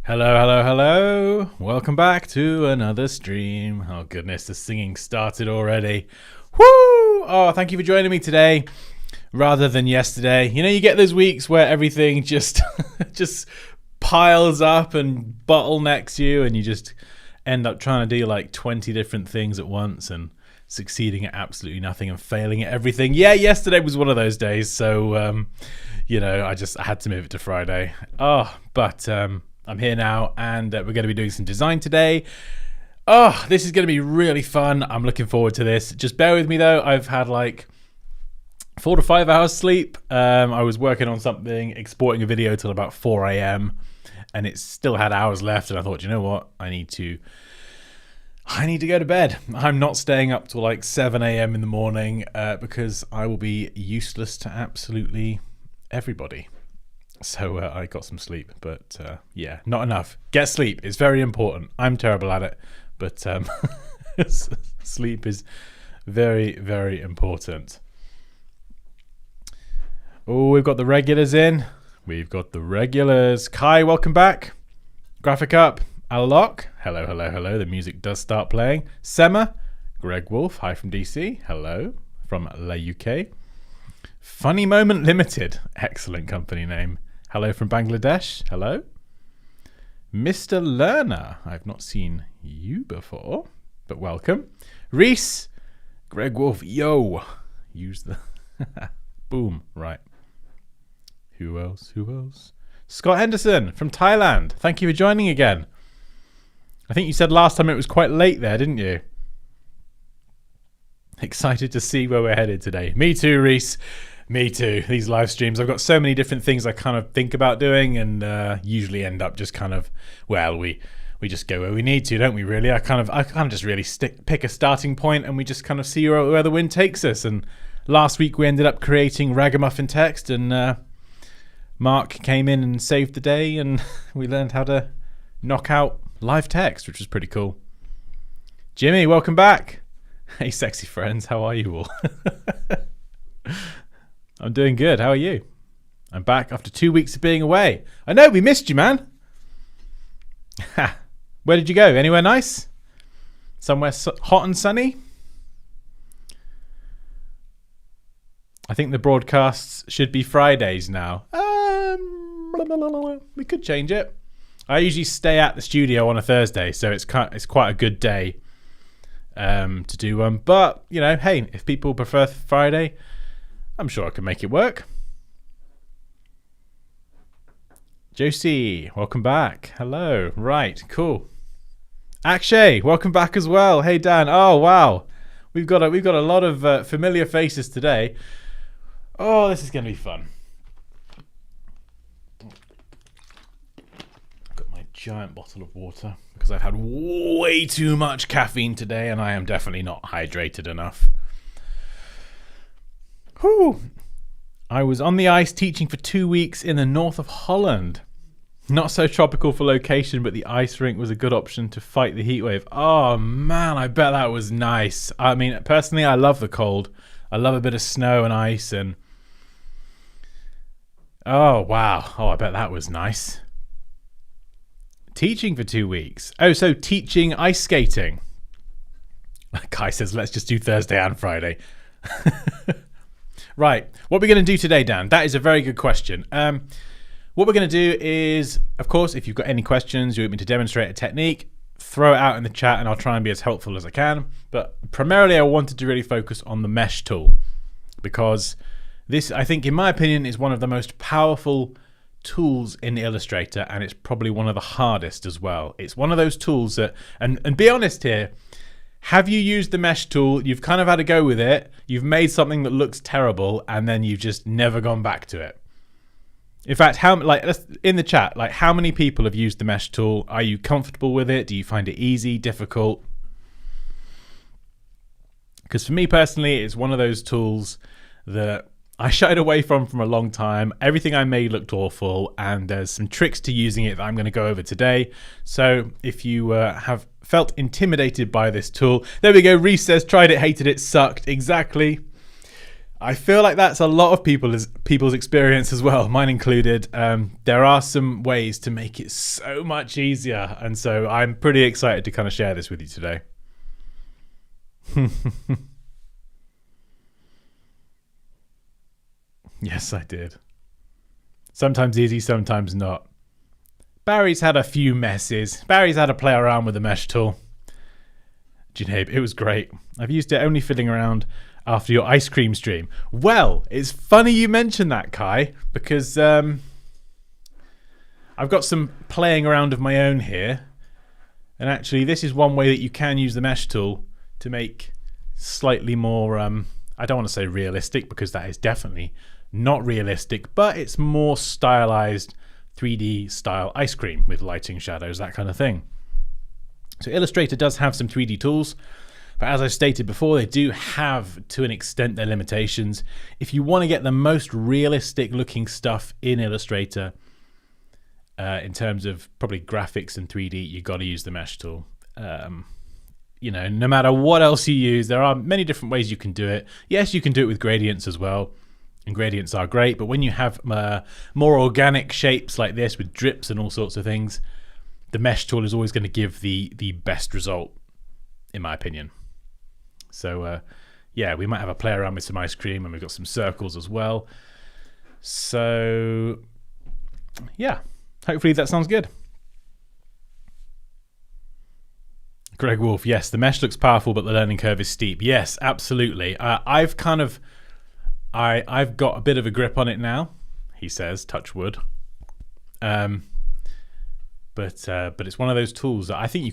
Hello, hello, hello. Welcome back to another stream. Oh goodness, the singing started already. Woo! Oh, thank you for joining me today rather than yesterday. You know, you get those weeks where everything just just piles up and bottlenecks you and you just end up trying to do like 20 different things at once and succeeding at absolutely nothing and failing at everything. Yeah, yesterday was one of those days. So, I had to move it to Friday. But I'm here now, and we're going to be doing some design today. Oh, this is going to be really fun. I'm looking forward to this. Just bear with me, though. I've had like 4 to 5 hours sleep. I was working on something, exporting a video till about 4 a.m., and it still had hours left, and I thought, you know what? I need to go to bed. I'm not staying up till like 7 a.m. in the morning because I will be useless to absolutely everybody. So I got some sleep, but not enough. Get sleep. It's very important. I'm terrible at it, but sleep is very, very important. Oh, we've got the regulars in. We've got the regulars. Kai, welcome back. Graphic up. Alok. Hello, hello, hello. The music does start playing. Sema. Greg Wolf. Hi from DC. Hello from La UK. Funny Moment Limited. Excellent company name. Hello from Bangladesh. Hello. Mr. Lerner. I've not seen you before, but welcome. Reese. Greg Wolf. Yo. Use the... Boom. Right. Who else? Scott Henderson from Thailand. Thank you for joining again. I think you said last time it was quite late there, didn't you? Excited to see where we're headed today. Me too, Reese. Me too. These live streams, I've got so many different things I kind of think about doing, and usually end up just kind of, we just go where we need to, don't we? Really, I kind of just really pick a starting point, and we just kind of see where the wind takes us. And last week we ended up creating ragamuffin text, and Mark came in and saved the day, and we learned how to knock out live text, which was pretty cool. Jimmy, welcome back. Hey, sexy friends, how are you all? I'm doing good. How are you? I'm back after 2 weeks of being away. I know, we missed you, man. Where did you go? Anywhere nice? Somewhere hot and sunny? I think the broadcasts should be Fridays now. We could change it. I usually stay at the studio on a Thursday, so it's quite a good day to do one. But, hey, if people prefer Friday, I'm sure I can make it work. Josie, welcome back. Hello. Right, cool. Akshay, welcome back as well. Hey, Dan. Oh, wow. We've got a lot of familiar faces today. Oh, this is going to be fun. I've got my giant bottle of water because I've had way too much caffeine today, and I am definitely not hydrated enough. Whew. I was on the ice teaching for 2 weeks in the north of Holland. Not so tropical for location, but the ice rink was a good option to fight the heat wave. Oh man, I bet that was nice. I mean, personally, I love the cold. I love a bit of snow and ice, and oh wow. Oh, I bet that was nice. Teaching for 2 weeks. Oh, so teaching ice skating. Kai says, let's just do Thursday and Friday. Right, what are we going to do today, Dan? That is a very good question. What we're going to do is, of course, if you've got any questions, you want me to demonstrate a technique, throw it out in the chat and I'll try and be as helpful as I can. But primarily I wanted to really focus on the mesh tool because this, I think, in my opinion, is one of the most powerful tools in Illustrator, and it's probably one of the hardest as well. It's one of those tools that, and be honest here, have you used the mesh tool? You've kind of had a go with it. You've made something that looks terrible, and then you've just never gone back to it. In fact, in the chat, how many people have used the mesh tool? Are you comfortable with it? Do you find it easy, difficult? Because for me personally, it's one of those tools that I shied away from a long time. Everything I made looked awful, and there's some tricks to using it that I'm going to go over today. So if you have felt intimidated by this tool, there we go. Reese says, tried it, hated it, sucked. Exactly. I feel like that's a lot of people's experience as well, mine included. There are some ways to make it so much easier, and so I'm pretty excited to kind of share this with you today. Yes, I did. Sometimes easy, sometimes not. Barry's had a few messes. Barry's had to play around with the mesh tool. Junaid, it was great. I've used it only fiddling around after your ice cream stream. Well, it's funny you mentioned that, Kai, because I've got some playing around of my own here. And actually, this is one way that you can use the mesh tool to make slightly more, I don't want to say realistic, because that is definitely not realistic, but it's more stylized 3D style ice cream with lighting, shadows, that kind of thing. So Illustrator does have some 3D tools, but as I stated before, they do have, to an extent, their limitations. If you want to get the most realistic looking stuff in Illustrator, in terms of probably graphics and 3D, you got to use the mesh tool. You know, no matter what else you use, there are many different ways you can do it. Yes, you can do it with gradients as well, and gradients are great, but when you have more organic shapes like this with drips and all sorts of things, the mesh tool is always going to give the best result, in my opinion. So yeah, we might have a play around with some ice cream, and we've got some circles as well. So yeah, hopefully that sounds good. Greg Wolf, yes, the mesh looks powerful, but the learning curve is steep. Yes, absolutely. I've got a bit of a grip on it now, he says, touch wood. But it's one of those tools that I think you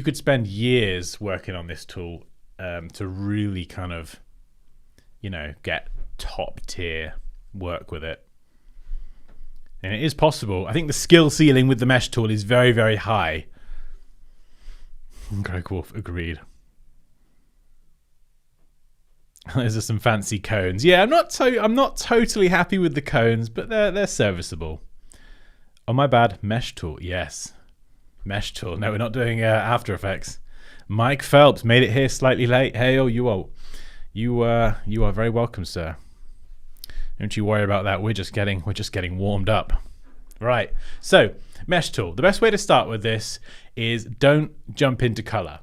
could spend years working on this tool to really kind of, you know, get top tier work with it. And it is possible. I think the skill ceiling with the mesh tool is very, very high. Greg Wolf agreed. Those are some fancy cones. Yeah, I'm not totally happy with the cones, but they're serviceable. Oh, my bad. Mesh tool. Yes. Mesh tool. No, we're not doing After Effects. Mike Phelps made it here slightly late. Hey, oh, you are very welcome, sir. Don't you worry about that. We're just getting warmed up. Right. So, mesh tool. The best way to start with this is don't jump into color.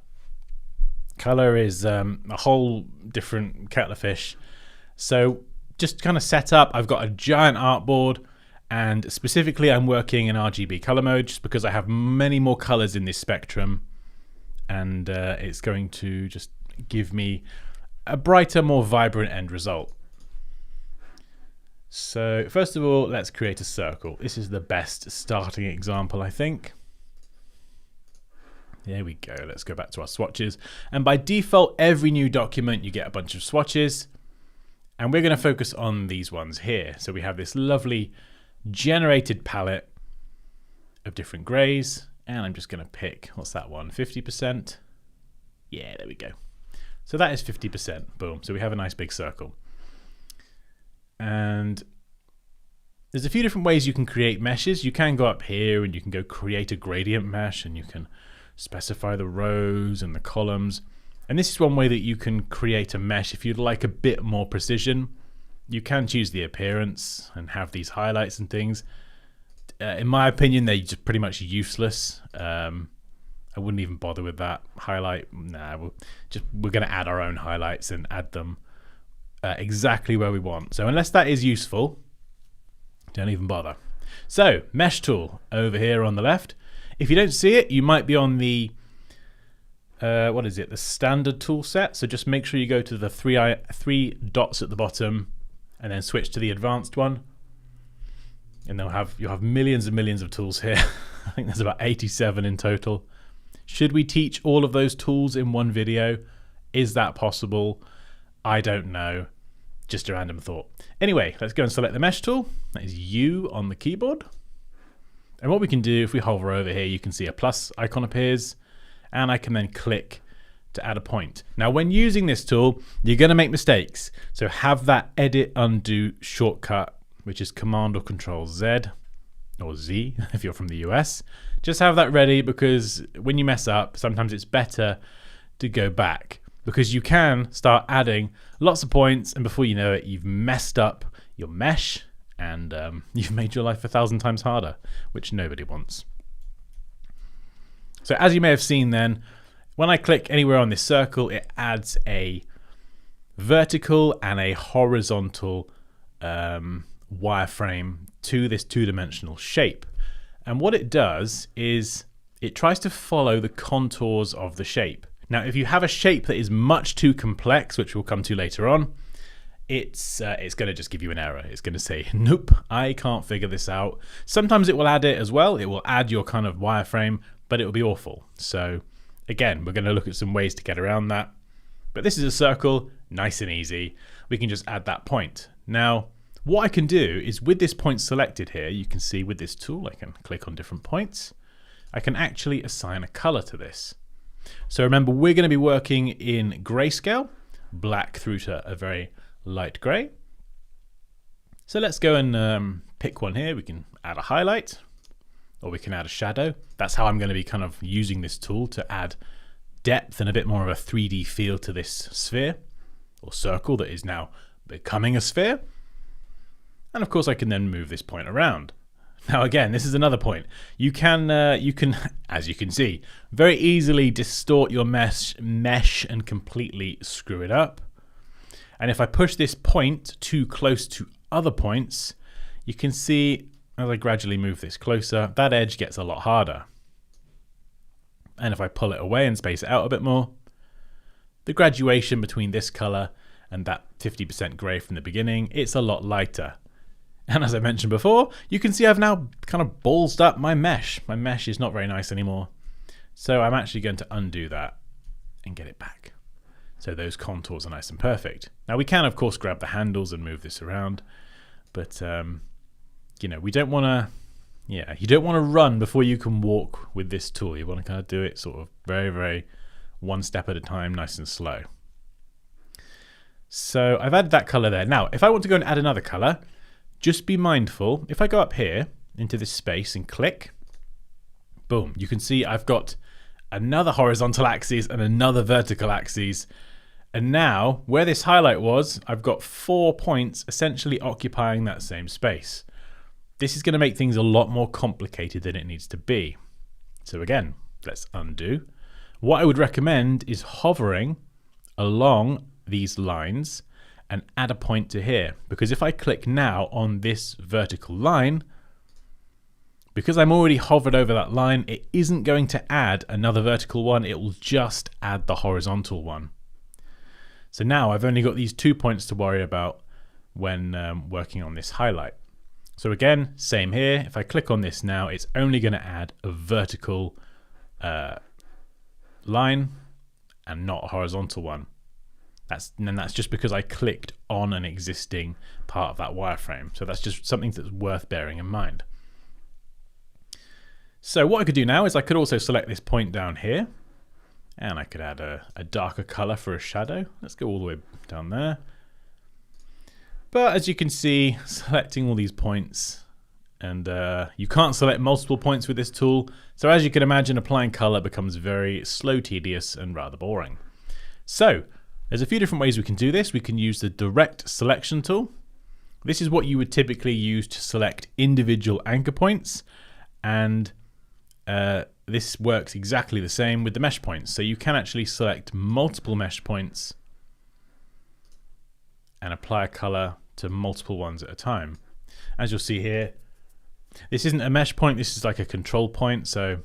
Color is a whole different kettle of fish. So just kind of set up. I've got a giant artboard, and specifically I'm working in RGB color mode just because I have many more colors in this spectrum, and it's going to just give me a brighter, more vibrant end result. So first of all, let's create a circle. This is the best starting example, I think. There we go. Let's go back to our swatches. And by default, every new document, you get a bunch of swatches. And we're going to focus on these ones here. So we have this lovely generated palette of different grays. And I'm just going to pick, what's that one? 50%. Yeah, there we go. So that is 50%. Boom. So we have a nice big circle. And there's a few different ways you can create meshes. You can go up here and you can go create a gradient mesh, and you can specify the rows and the columns. And this is one way that you can create a mesh if you'd like a bit more precision. You can choose the appearance and have these highlights and things. In my opinion, they're just pretty much useless. I wouldn't even bother with that highlight. Nah, we're going to add our own highlights and add them exactly where we want. So unless that is useful, don't even bother. So mesh tool over here on the left. If you don't see it, you might be on the what is it, the standard tool set. So just make sure you go to the three dots at the bottom and then switch to the advanced one, and you'll have millions and millions of tools here. I think there's about 87 in total. Should we teach all of those tools in one video? Is that possible? I don't know. Just a random thought. Anyway, let's go and select the mesh tool. That is U on the keyboard. And what we can do, if we hover over here, you can see a plus icon appears, and I can then click to add a point. Now, when using this tool, you're going to make mistakes. So have that edit undo shortcut, which is Command or Control Z, or Z if you're from the US. Just have that ready, because when you mess up, sometimes it's better to go back. because you can start adding lots of points, and before you know it, you've messed up your mesh, and you've made your life 1,000 times harder, which nobody wants. So as you may have seen then, when I click anywhere on this circle, it adds a vertical and a horizontal wireframe to this two-dimensional shape. And what it does is it tries to follow the contours of the shape. Now, if you have a shape that is much too complex, which we'll come to later on, it's going to just give you an error. It's going to say, nope, I can't figure this out. Sometimes it will add it as well. It will add your kind of wireframe, but it will be awful. So again, we're going to look at some ways to get around that. But this is a circle, nice and easy. We can just add that point. Now, what I can do is with this point selected here, you can see with this tool, I can click on different points. I can actually assign a color to this. So remember, we're going to be working in grayscale, black through to a very light gray. So let's go and pick one here. We can add a highlight, or we can add a shadow. That's how I'm going to be kind of using this tool to add depth and a bit more of a 3D feel to this sphere or circle that is now becoming a sphere. And of course I can then move this point around. Now again, this is another point. You can, as you can see, very easily distort your mesh and completely screw it up. And if I push this point too close to other points, you can see as I gradually move this closer, that edge gets a lot harder. And if I pull it away and space it out a bit more, the graduation between this color and that 50% gray from the beginning, it's a lot lighter. And as I mentioned before, you can see I've now kind of ballsed up my mesh. My mesh is not very nice anymore. So I'm actually going to undo that and get it back. So those contours are nice and perfect. Now we can of course grab the handles and move this around, but you know, we don't want to, you don't want to run before you can walk with this tool. You want to kind of do it sort of very, very one step at a time, nice and slow. So I've added that color there. Now, if I want to go and add another color, just be mindful. If I go up here into this space and click, boom, you can see I've got another horizontal axis and another vertical axis. And now where this highlight was, I've got 4 points essentially occupying that same space. This is going to make things a lot more complicated than it needs to be. So again, let's undo. What I would recommend is hovering along these lines and add a point to here, because if I click now on this vertical line, because I'm already hovered over that line, it isn't going to add another vertical one, it will just add the horizontal one. So now I've only got these 2 points to worry about when working on this highlight. So again, same here. If I click on this now, it's only going to add a vertical line and not a horizontal one. That's just because I clicked on an existing part of that wireframe. So that's just something that's worth bearing in mind. So what I could do now is I could also select this point down here, and I could add a darker color for a shadow. Let's go all the way down there. But as you can see, selecting all these points, and you can't select multiple points with this tool. So as you can imagine, applying color becomes very slow, tedious, and rather boring. So there's a few different ways we can do this. We can use the direct selection tool. This is what you would typically use to select individual anchor points, and this works exactly the same with the mesh points. So you can actually select multiple mesh points and apply a color to multiple ones at a time. As you'll see here, this isn't a mesh point, this is like a control point. So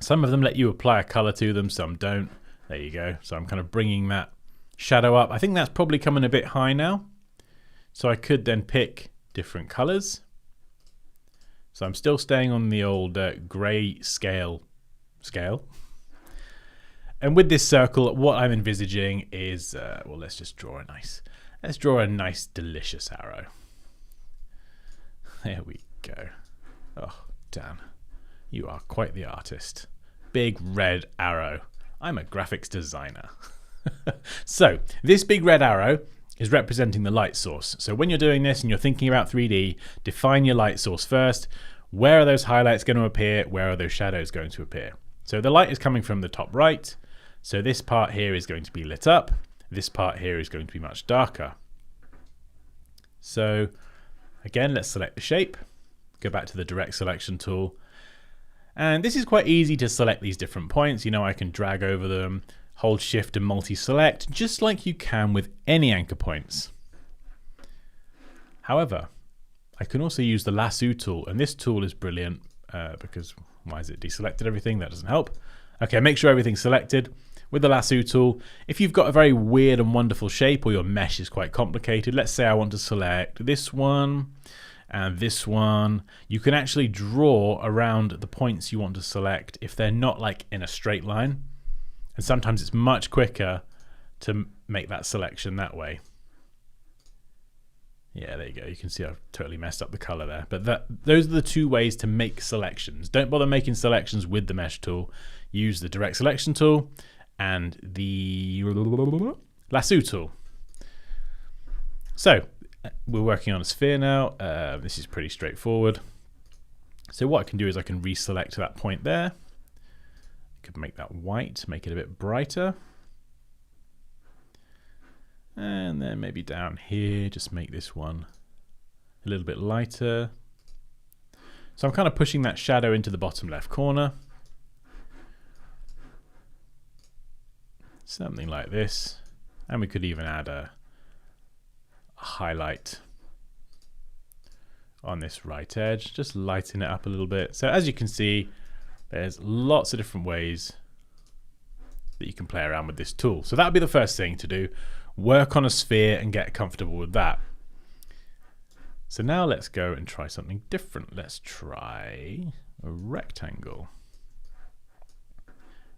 some of them let you apply a color to them, some don't. There you go. So I'm kind of bringing that shadow up. I think that's probably coming a bit high now. So I could then pick different colors. So I'm still staying on the old gray scale. And with this circle, what I'm envisaging is, well, let's draw a nice, delicious arrow. There we go. Oh, Dan, you are quite the artist. Big red arrow. I'm a graphics designer. So this big red arrow is representing the light source. So when you're doing this and you're thinking about 3D, define your light source first. Where are those highlights going to appear? Where are those shadows going to appear? So the light is coming from the top right. So this part here is going to be lit up. This part here is going to be much darker. So again, let's select the shape, go back to the direct selection tool. And this is quite easy to select these different points. You know, I can drag over them, hold shift and multi-select, just like you can with any anchor points. However, I can also use the lasso tool, and this tool is brilliant because why is it deselected everything? That doesn't help. Okay, make sure everything's selected. With the lasso tool, if you've got a very weird and wonderful shape or your mesh is quite complicated, let's say I want to select this one and this one, you can actually draw around the points you want to select if they're not like in a straight line. And sometimes it's much quicker to make that selection that way. Yeah, there you go. You can see I've totally messed up the color there. But those are the two ways to make selections. Don't bother making selections with the mesh tool. Use the direct selection tool and the lasso tool. So we're working on a sphere now. This is pretty straightforward. So what I can do is I can reselect that point there. I could make that white, make it a bit brighter. And then maybe down here, just make this one a little bit lighter. So I'm kind of pushing that shadow into the bottom left corner. Something like this. And we could even add a highlight on this right edge, just lighten it up a little bit. So as you can see, there's lots of different ways that you can play around with this tool. So that would be the first thing to do. Work on a sphere and get comfortable with that. So now let's go and try something different. Let's try a rectangle.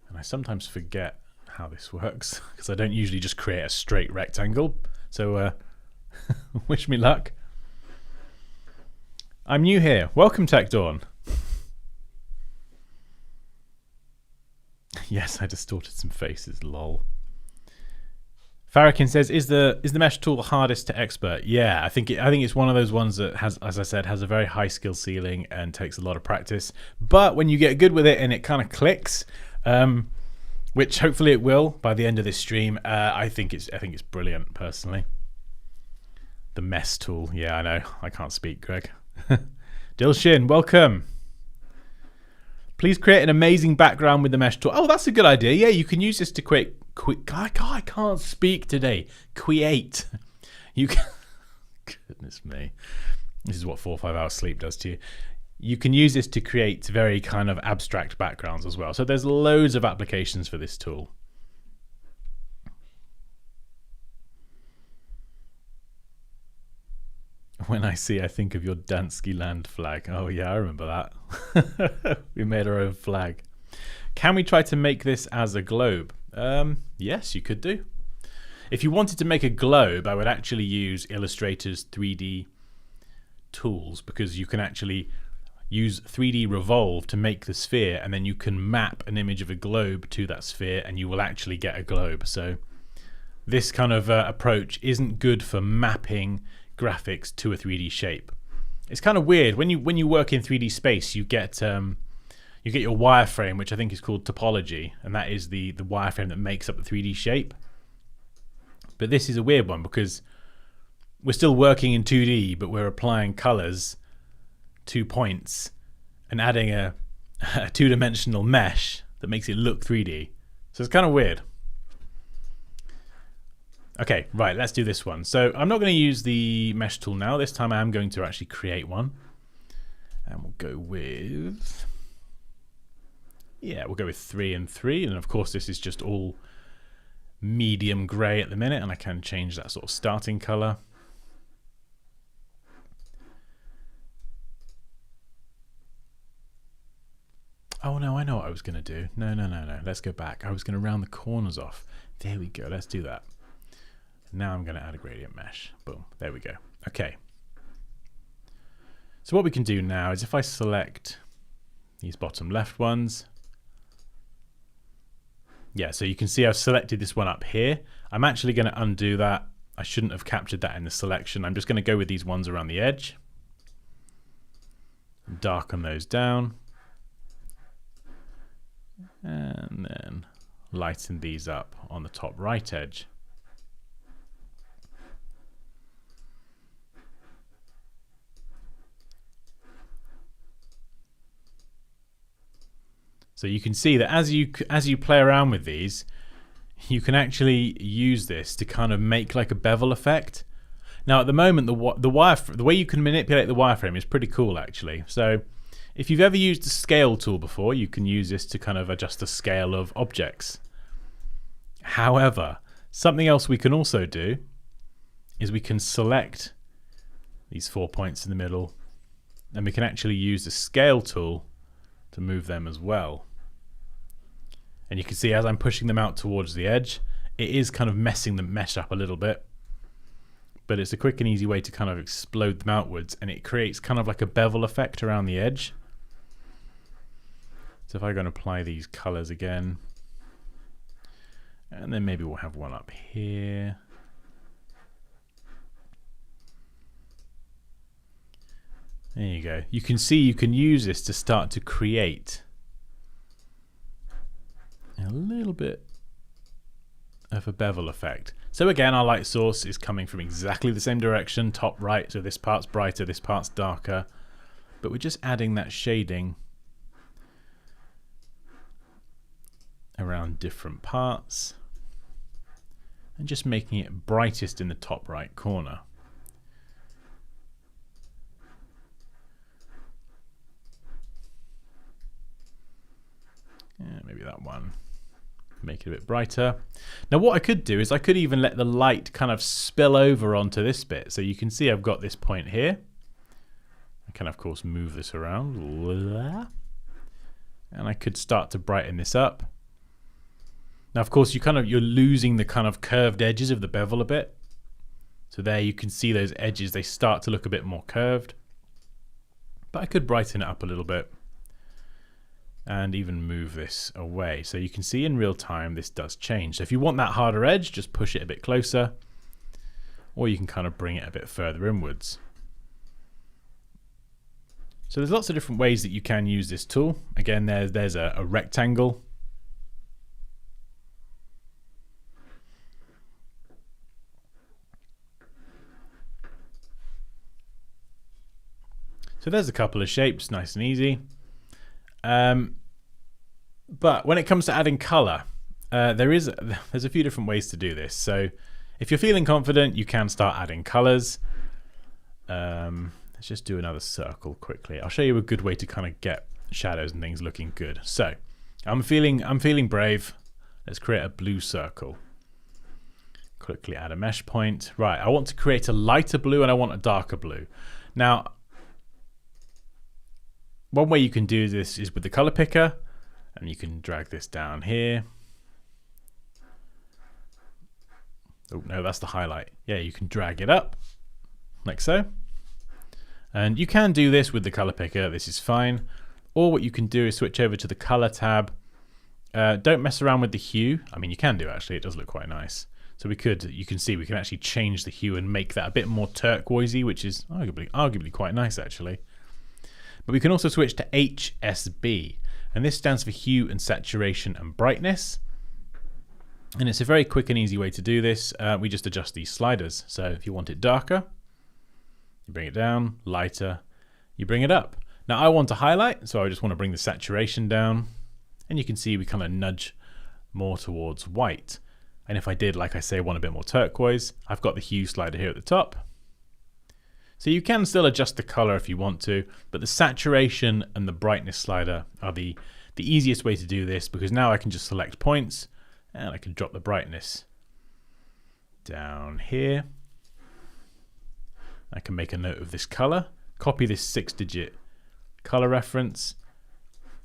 And I sometimes forget how this works because I don't usually just create a straight rectangle. So wish me luck. I'm new here. Welcome, Tech Dawn. Yes, I distorted some faces, lol. Farrakhan says, is the mesh tool the hardest to expert? Yeah, I think it's one of those ones that has, as I said, has a very high skill ceiling and takes a lot of practice. But when you get good with it and it kind of clicks, which hopefully it will by the end of this stream, I think it's brilliant personally. The mesh tool, yeah, I know, I can't speak, Greg. Dilshin, welcome. Please create an amazing background with the mesh tool. Oh, that's a good idea. Yeah, you can use this to create. I can't speak today. Create. You can. Goodness me. This is what 4 or 5 hours sleep does to you. You can use this to create very kind of abstract backgrounds as well. So there's loads of applications for this tool. When I think of your Dansky land flag. Oh yeah, I remember that. We made our own flag. Can we try to make this as a globe? Yes, you could do. If you wanted to make a globe, I would actually use Illustrator's 3D tools because you can actually use 3D revolve to make the sphere, and then you can map an image of a globe to that sphere and you will actually get a globe. So this kind of approach isn't good for mapping graphics to a 3D shape. It's kind of weird when you work in 3D space. You get your wireframe, which I think is called topology, and that is the wireframe that makes up the 3D shape. But this is a weird one because we're still working in 2D, but we're applying colors to points and adding a two-dimensional mesh that makes it look 3D. So it's kind of weird. Okay, right, let's do this one. So I'm not going to use the mesh tool now. This time I am going to actually create one. And we'll go with... Yeah, we'll go with 3 and 3. And of course, this is just all medium gray at the minute. And I can change that sort of starting color. Oh, no, I know what I was going to do. No. Let's go back. I was going to round the corners off. There we go. Let's do that. Now I'm going to add a gradient mesh. Boom. There we go. Okay. So what we can do now is if I select these bottom left ones. Yeah, so you can see I've selected this one up here. I'm actually going to undo that. I shouldn't have captured that in the selection. I'm just going to go with these ones around the edge. Darken those down. And then lighten these up on the top right edge. So you can see that as you play around with these, you can actually use this to kind of make like a bevel effect. Now at the moment, the way you can manipulate the wireframe is pretty cool actually. So if you've ever used the scale tool before, you can use this to kind of adjust the scale of objects. However, something else we can also do is we can select these 4 points in the middle, and we can actually use the scale tool to move them as well. And you can see as I'm pushing them out towards the edge, it is kind of messing the mesh up a little bit. But it's a quick and easy way to kind of explode them outwards, and it creates kind of like a bevel effect around the edge. So if I go and apply these colors again, and then maybe we'll have one up here. There you go. You can see you can use this to start to create a little bit of a bevel effect. So again, our light source is coming from exactly the same direction, top right, so this part's brighter, this part's darker, but we're just adding that shading around different parts and just making it brightest in the top right corner. Yeah, maybe that one. Make it a bit brighter. Now what I could do is I could even let the light kind of spill over onto this bit. So you can see I've got this point here. I can of course move this around. And I could start to brighten this up. Now of course you're losing the kind of curved edges of the bevel a bit. So there you can see those edges, they start to look a bit more curved. But I could brighten it up a little bit. And even move this away. So you can see in real time this does change. So if you want that harder edge, just push it a bit closer, or you can kind of bring it a bit further inwards. So there's lots of different ways that you can use this tool. Again, there's a rectangle. So there's a couple of shapes, nice and easy. But when it comes to adding color, there's a few different ways to do this. So if you're feeling confident, you can start adding colors. Let's just do another circle quickly. I'll show you a good way to kind of get shadows and things looking good. So I'm feeling brave. Let's create a blue circle. Quickly add a mesh point. Right, I want to create a lighter blue and I want a darker blue. Now, one way you can do this is with the color picker, and you can drag this down here. Oh no, that's the highlight. Yeah, you can drag it up like so. And you can do this with the color picker, this is fine. Or what you can do is switch over to the color tab. Don't mess around with the hue. I mean, you can do actually, it does look quite nice. So you can see we can actually change the hue and make that a bit more turquoisey, which is arguably quite nice actually. But we can also switch to HSB, and this stands for hue and saturation and brightness. And it's a very quick and easy way to do this. We just adjust these sliders. So if you want it darker, you bring it down, lighter, you bring it up. Now I want to highlight, so I just want to bring the saturation down. And you can see we kind of nudge more towards white. And if I did, like I say, want a bit more turquoise, I've got the hue slider here at the top. So you can still adjust the color if you want to, but the saturation and the brightness slider are the easiest way to do this, because now I can just select points and I can drop the brightness down here. I can make a note of this color, copy this 6-digit color reference,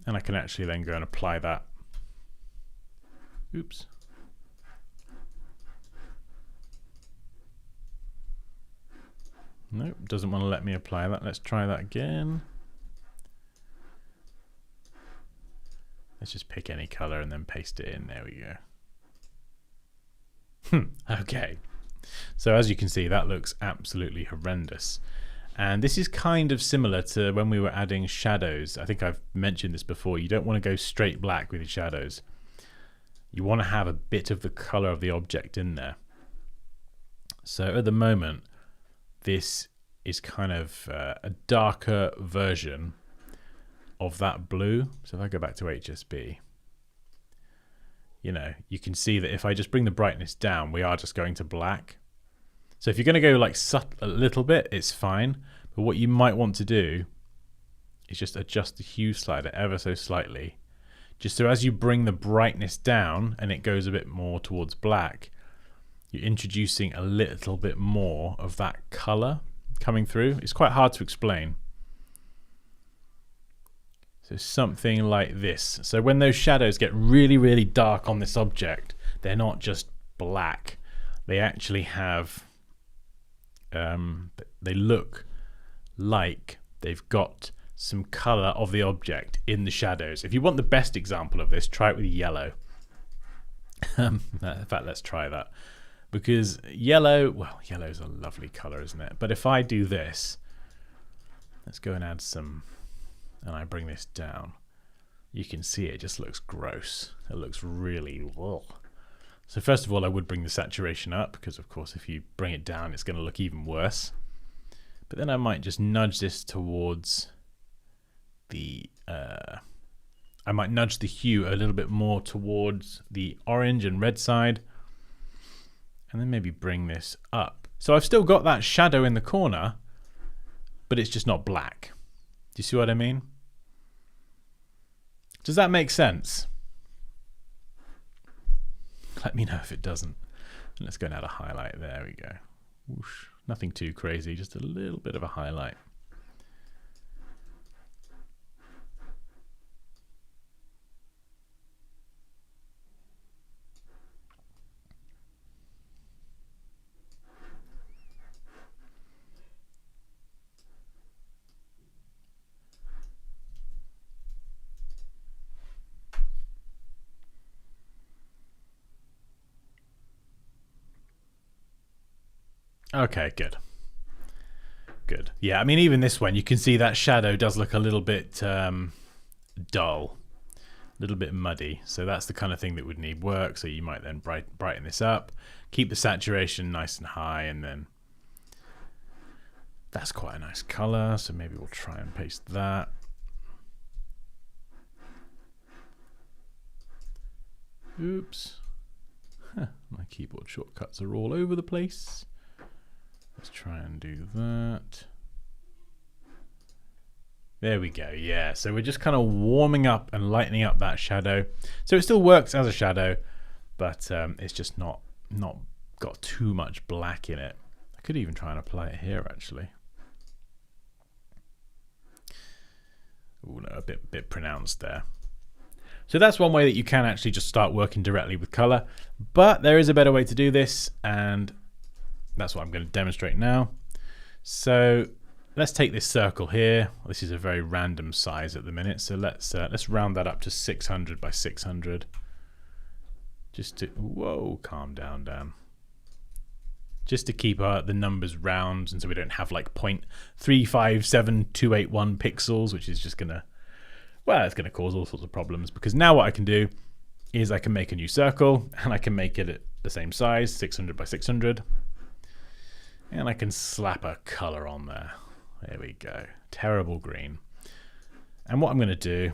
and I can actually then go and apply that. Oops. Nope, doesn't want to let me apply that. Let's try that again. Let's just pick any color and then paste it in. There we go. Okay. So as you can see, that looks absolutely horrendous. And this is kind of similar to when we were adding shadows. I think I've mentioned this before. You don't want to go straight black with your shadows. you want to have a bit of the color of the object in there. So at the moment, this is kind of a darker version of that blue. So if I go back to HSB, you know, you can see that if I just bring the brightness down, we are just going to black. So if you're going to go like a little bit, it's fine. But what you might want to do is just adjust the hue slider ever so slightly. Just so as you bring the brightness down and it goes a bit more towards black, you're introducing a little bit more of that color coming through. It's quite hard to explain. So something like this. So when those shadows get really, really dark on this object, they're not just black. They actually have, they look like they've got some color of the object in the shadows. If you want the best example of this, try it with yellow. In fact, let's try that. Because yellow, well, yellow is a lovely color, isn't it? But if I do this, let's go and add some, and I bring this down, you can see it just looks gross. It looks really, ugh. So first of all, I would bring the saturation up, because of course if you bring it down, it's going to look even worse. But then I might just nudge this towards the, I might nudge the hue a little bit more towards the orange and red side. And then maybe bring this up. So I've still got that shadow in the corner, but it's just not black. Do you see what I mean? Does that make sense? Let me know if it doesn't. Let's go and add a highlight. There we go. Whoosh. Nothing too crazy, just a little bit of a highlight. Okay, good. Good. Yeah, I mean, even this one, you can see that shadow does look a little bit dull, a little bit muddy. So that's the kind of thing that would need work. So you might then brighten this up, keep the saturation nice and high, and then that's quite a nice color. So maybe we'll try and paste that. Oops. Huh, my keyboard shortcuts are all over the place. Let's try and do that. There we go. Yeah, so we're just kind of warming up and lightening up that shadow. So it still works as a shadow, but it's just not got too much black in it. I could even try and apply it here, actually. Oh no, a bit pronounced there. So that's one way that you can actually just start working directly with color, but there is a better way to do this, and that's what I'm going to demonstrate now. So let's take this circle here. This is a very random size at the minute, so let's round that up to 600 by 600. Just to, whoa, calm down, Dan. Just to keep the numbers round, and so we don't have like 0.357281 pixels, which is just gonna, well, it's gonna cause all sorts of problems. Because now what I can do is I can make a new circle, and I can make it at the same size, 600 by 600. And I can slap a color on there. There we go. Terrible green. And what I'm going to do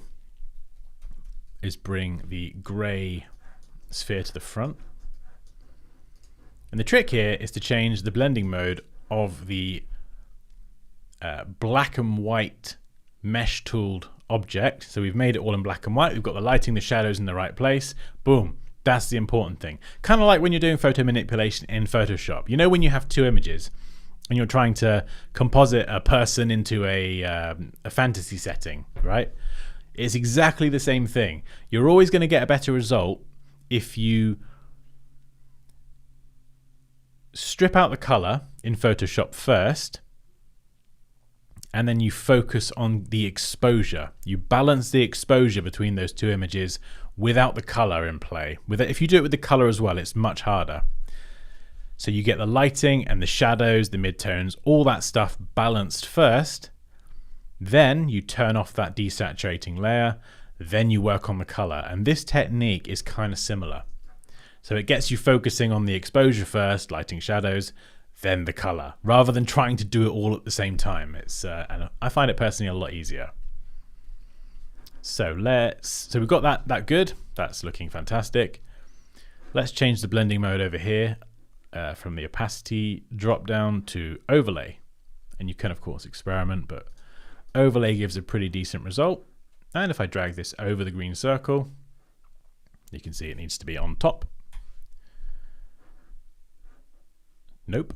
is bring the gray sphere to the front. And the trick here is to change the blending mode of the black and white mesh tooled object. So we've made it all in black and white. We've got the lighting, the shadows in the right place. Boom. That's the important thing. Kind of like when you're doing photo manipulation in Photoshop. You know, when you have two images and you're trying to composite a person into a fantasy setting, right? It's exactly the same thing. You're always going to get a better result if you strip out the color in Photoshop first, and then you focus on the exposure. You balance the exposure between those two images without the color in play. If you do it with the color as well, it's much harder. So you get the lighting and the shadows, the midtones, all that stuff balanced first. Then you turn off that desaturating layer. then you work on the color. And this technique is kind of similar. So it gets you focusing on the exposure first, lighting, shadows, then the color, rather than trying to do it all at the same time. It's and I find it personally a lot easier. So we've got that good. That's looking fantastic. Let's change the blending mode over here from the opacity drop down to overlay. And you can of course experiment, but overlay gives a pretty decent result. And if I drag this over the green circle, you can see it needs to be on top. Nope.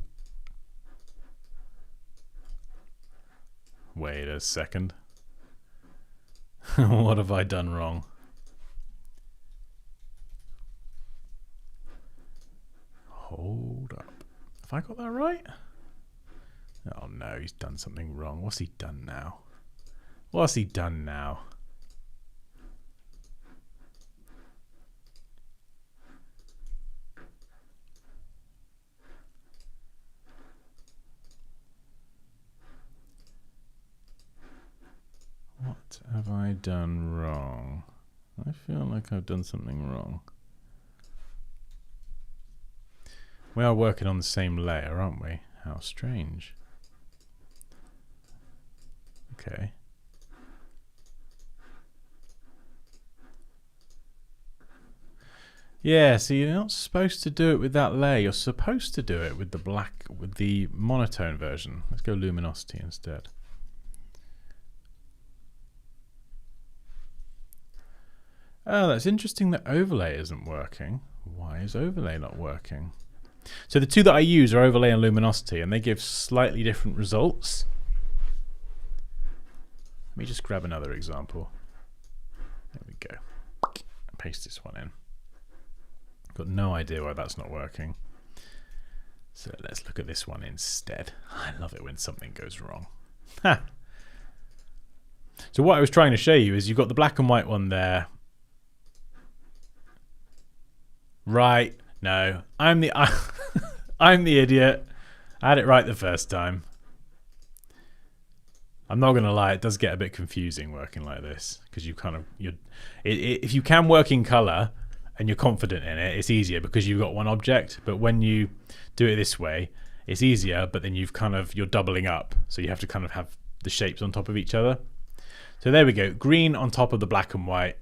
Wait a second. What have I done wrong? Hold up. Have I got that right? Oh no, he's done something wrong. What's he done now? What's he done now? What have I done wrong? I feel like I've done something wrong. We are working on the same layer, aren't we? How strange. Okay. Yeah, so you're not supposed to do it with that layer. You're supposed to do it with the monotone version. Let's go luminosity instead. Oh, that's interesting that overlay isn't working. Why is overlay not working? So the two that I use are overlay and luminosity, and they give slightly different results. Let me just grab another example. There we go. Paste this one in. Got no idea why that's not working. So let's look at this one instead. I love it when something goes wrong. Ha! So what I was trying to show you is you've got the black and white one there. Right. No. I'm the idiot. I had it right the first time. I'm not going to lie, it does get a bit confusing working like this, because if you can work in color and you're confident in it, it's easier because you've got one object. But when you do it this way, it's easier, but then you're doubling up. So you have to kind of have the shapes on top of each other. So there we go. Green on top of the black and white.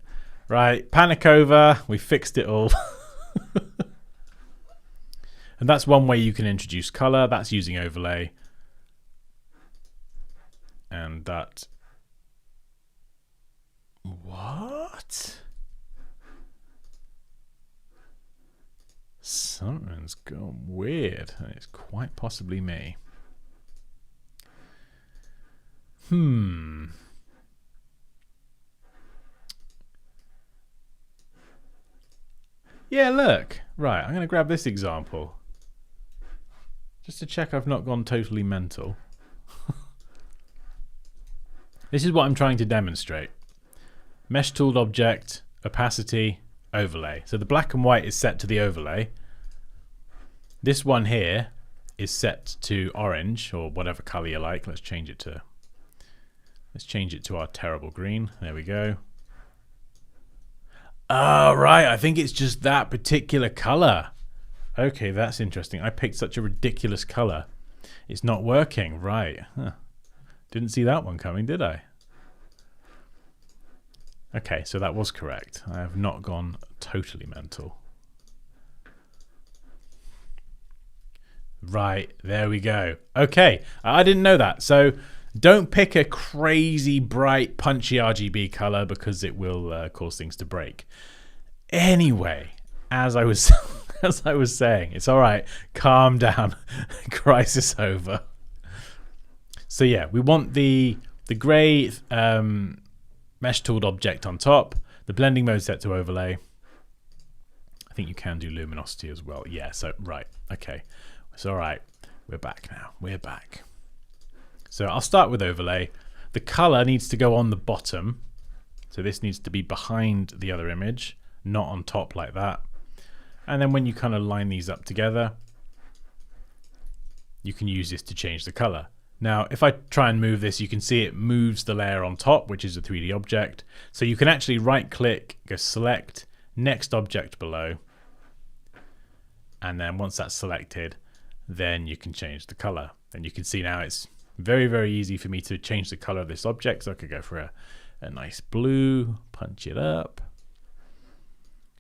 Right. Panic over. We fixed it all. And that's one way you can introduce color. That's using overlay. And that... What? Something's gone weird. And it's quite possibly me. Yeah, look. Right, I'm going to grab this example. Just to check I've not gone totally mental. This is what I'm trying to demonstrate. Mesh tooled object, opacity, overlay. So the black and white is set to the overlay. This one here is set to orange, or whatever color you like. Let's change it to our terrible green. There we go. Oh, right. I think it's just that particular color. Okay, that's interesting. I picked such a ridiculous color. It's not working. Right. Huh. Didn't see that one coming, did I? Okay, so that was correct. I have not gone totally mental. Right, there we go. Okay, I didn't know that. So don't pick a crazy, bright, punchy RGB color because it will cause things to break. Anyway, as I was saying, it's all right. Calm down. Crisis over. So yeah, we want the gray mesh tooled object on top. The blending mode set to overlay. I think you can do luminosity as well. Yeah, so right. Okay. It's all right. We're back now. We're back. So I'll start with overlay. The color needs to go on the bottom. So this needs to be behind the other image, not on top like that. And then when you kind of line these up together, you can use this to change the color. Now, if I try and move this, you can see it moves the layer on top, which is a 3D object. So you can actually right click, go select, next object below. And then once that's selected, then you can change the color. And you can see now it's very, very easy for me to change the color of this object. So I could go for a nice blue, punch it up,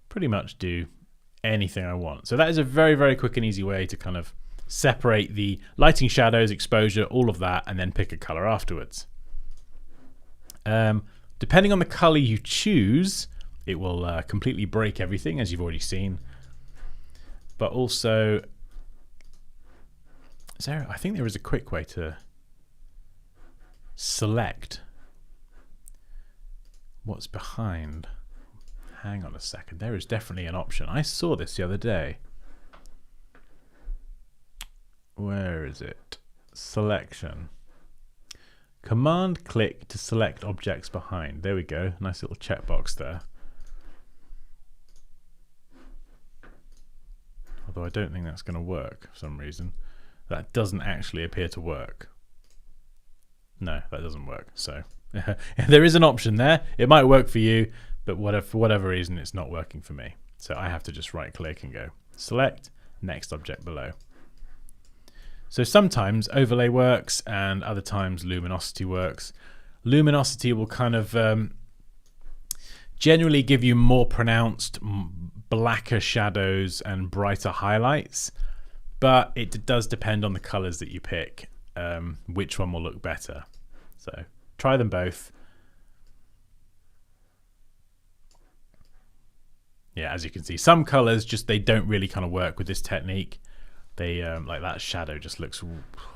pretty much do anything I want. So that is a very, very quick and easy way to kind of separate the lighting, shadows, exposure, all of that, and then pick a color afterwards. Depending on the color you choose, it will completely break everything, as you've already seen. But also, I think there is a quick way to select what's behind. Hang on a second, there is definitely an option. I saw this the other day. Where is it? Selection. Command click to select objects behind. There we go. Nice little checkbox there. Although I don't think that's going to work for some reason. That doesn't actually appear to work. No, that doesn't work. So there is an option there. It might work for you, but for whatever reason, it's not working for me. So I have to just right click and go select, next object below. So sometimes overlay works and other times luminosity works. Luminosity will kind of generally give you more pronounced, blacker shadows and brighter highlights, but it does depend on the colors that you pick, which one will look better. So try them both. Yeah, as you can see, some colors they don't really kind of work with this technique. They like that shadow just looks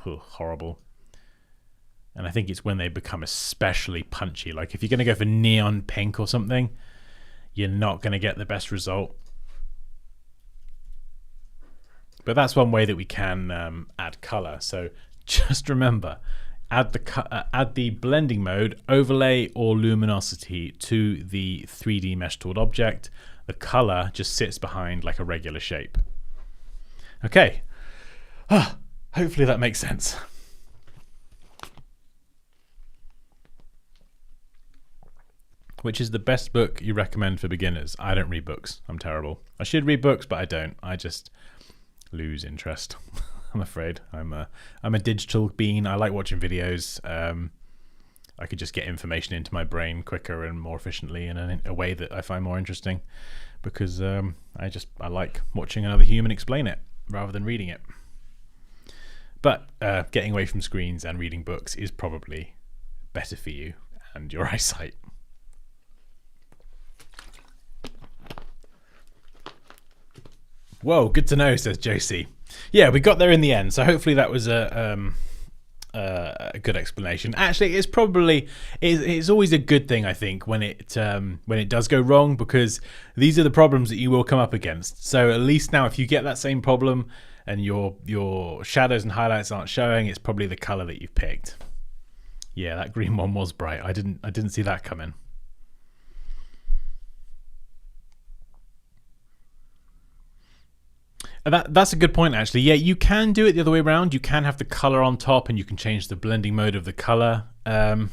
horrible. And I think it's when they become especially punchy. Like if you're going to go for neon pink or something, you're not going to get the best result. But that's one way that we can add color. So just remember, add the blending mode, overlay or luminosity to the 3D mesh tooled object. The color just sits behind like a regular shape. Okay, hopefully that makes sense. Which is the best book you recommend for beginners? I don't read books. I'm terrible. I should read books, but I don't. I just lose interest. I'm afraid. I'm a digital being. I like watching videos. I could just get information into my brain quicker and more efficiently in a way that I find more interesting, because I like watching another human explain it rather than reading it. But getting away from screens and reading books is probably better for you and your eyesight. Whoa, good to know, says Josie. Yeah, we got there in the end, so hopefully that was a good explanation. Actually, it's always a good thing, I think, when it does go wrong, because these are the problems that you will come up against. So at least now, if you get that same problem and your shadows and highlights aren't showing, it's probably the color that you've picked. Yeah, that green one was bright. I didn't see that coming. That's a good point, actually. Yeah, you can do it the other way around. You can have the color on top and you can change the blending mode of the color. I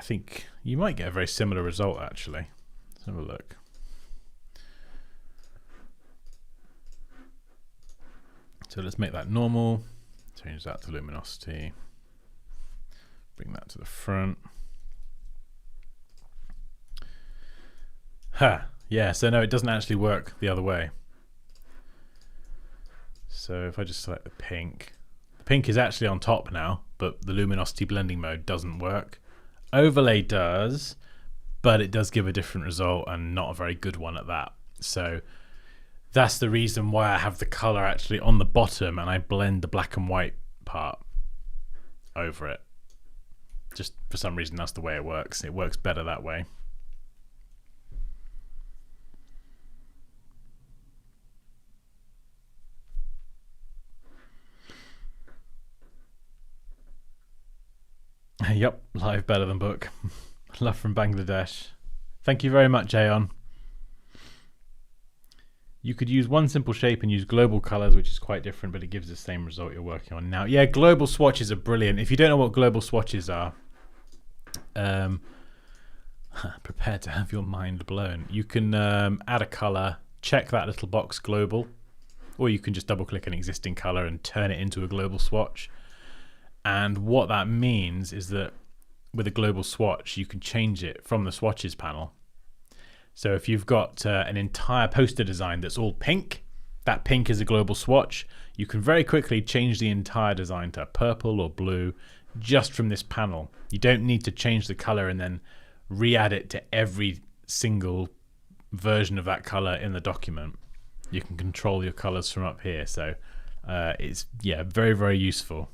think you might get a very similar result, actually. Let's have a look. So let's make that normal. Change that to luminosity. Bring that to the front. Yeah, so no, it doesn't actually work the other way. So if I just select the pink is actually on top now, but the luminosity blending mode doesn't work. Overlay does, but it does give a different result and not a very good one at that. So that's the reason why I have the color actually on the bottom and I blend the black and white part over it. Just for some reason, that's the way it works. It works better that way. Yep, live better than book. Love from Bangladesh. Thank you very much, Aeon. You could use one simple shape and use global colors, which is quite different, but it gives the same result you're working on now. Yeah, global swatches are brilliant. If you don't know what global swatches are, prepare to have your mind blown. You can add a color, check that little box global, or you can just double click an existing color and turn it into a global swatch. And what that means is that with a global swatch, you can change it from the swatches panel. So if you've got an entire poster design that's all pink, that pink is a global swatch. You can very quickly change the entire design to purple or blue just from this panel. You don't need to change the color and then re-add it to every single version of that color in the document. You can control your colors from up here. So it's very, very useful.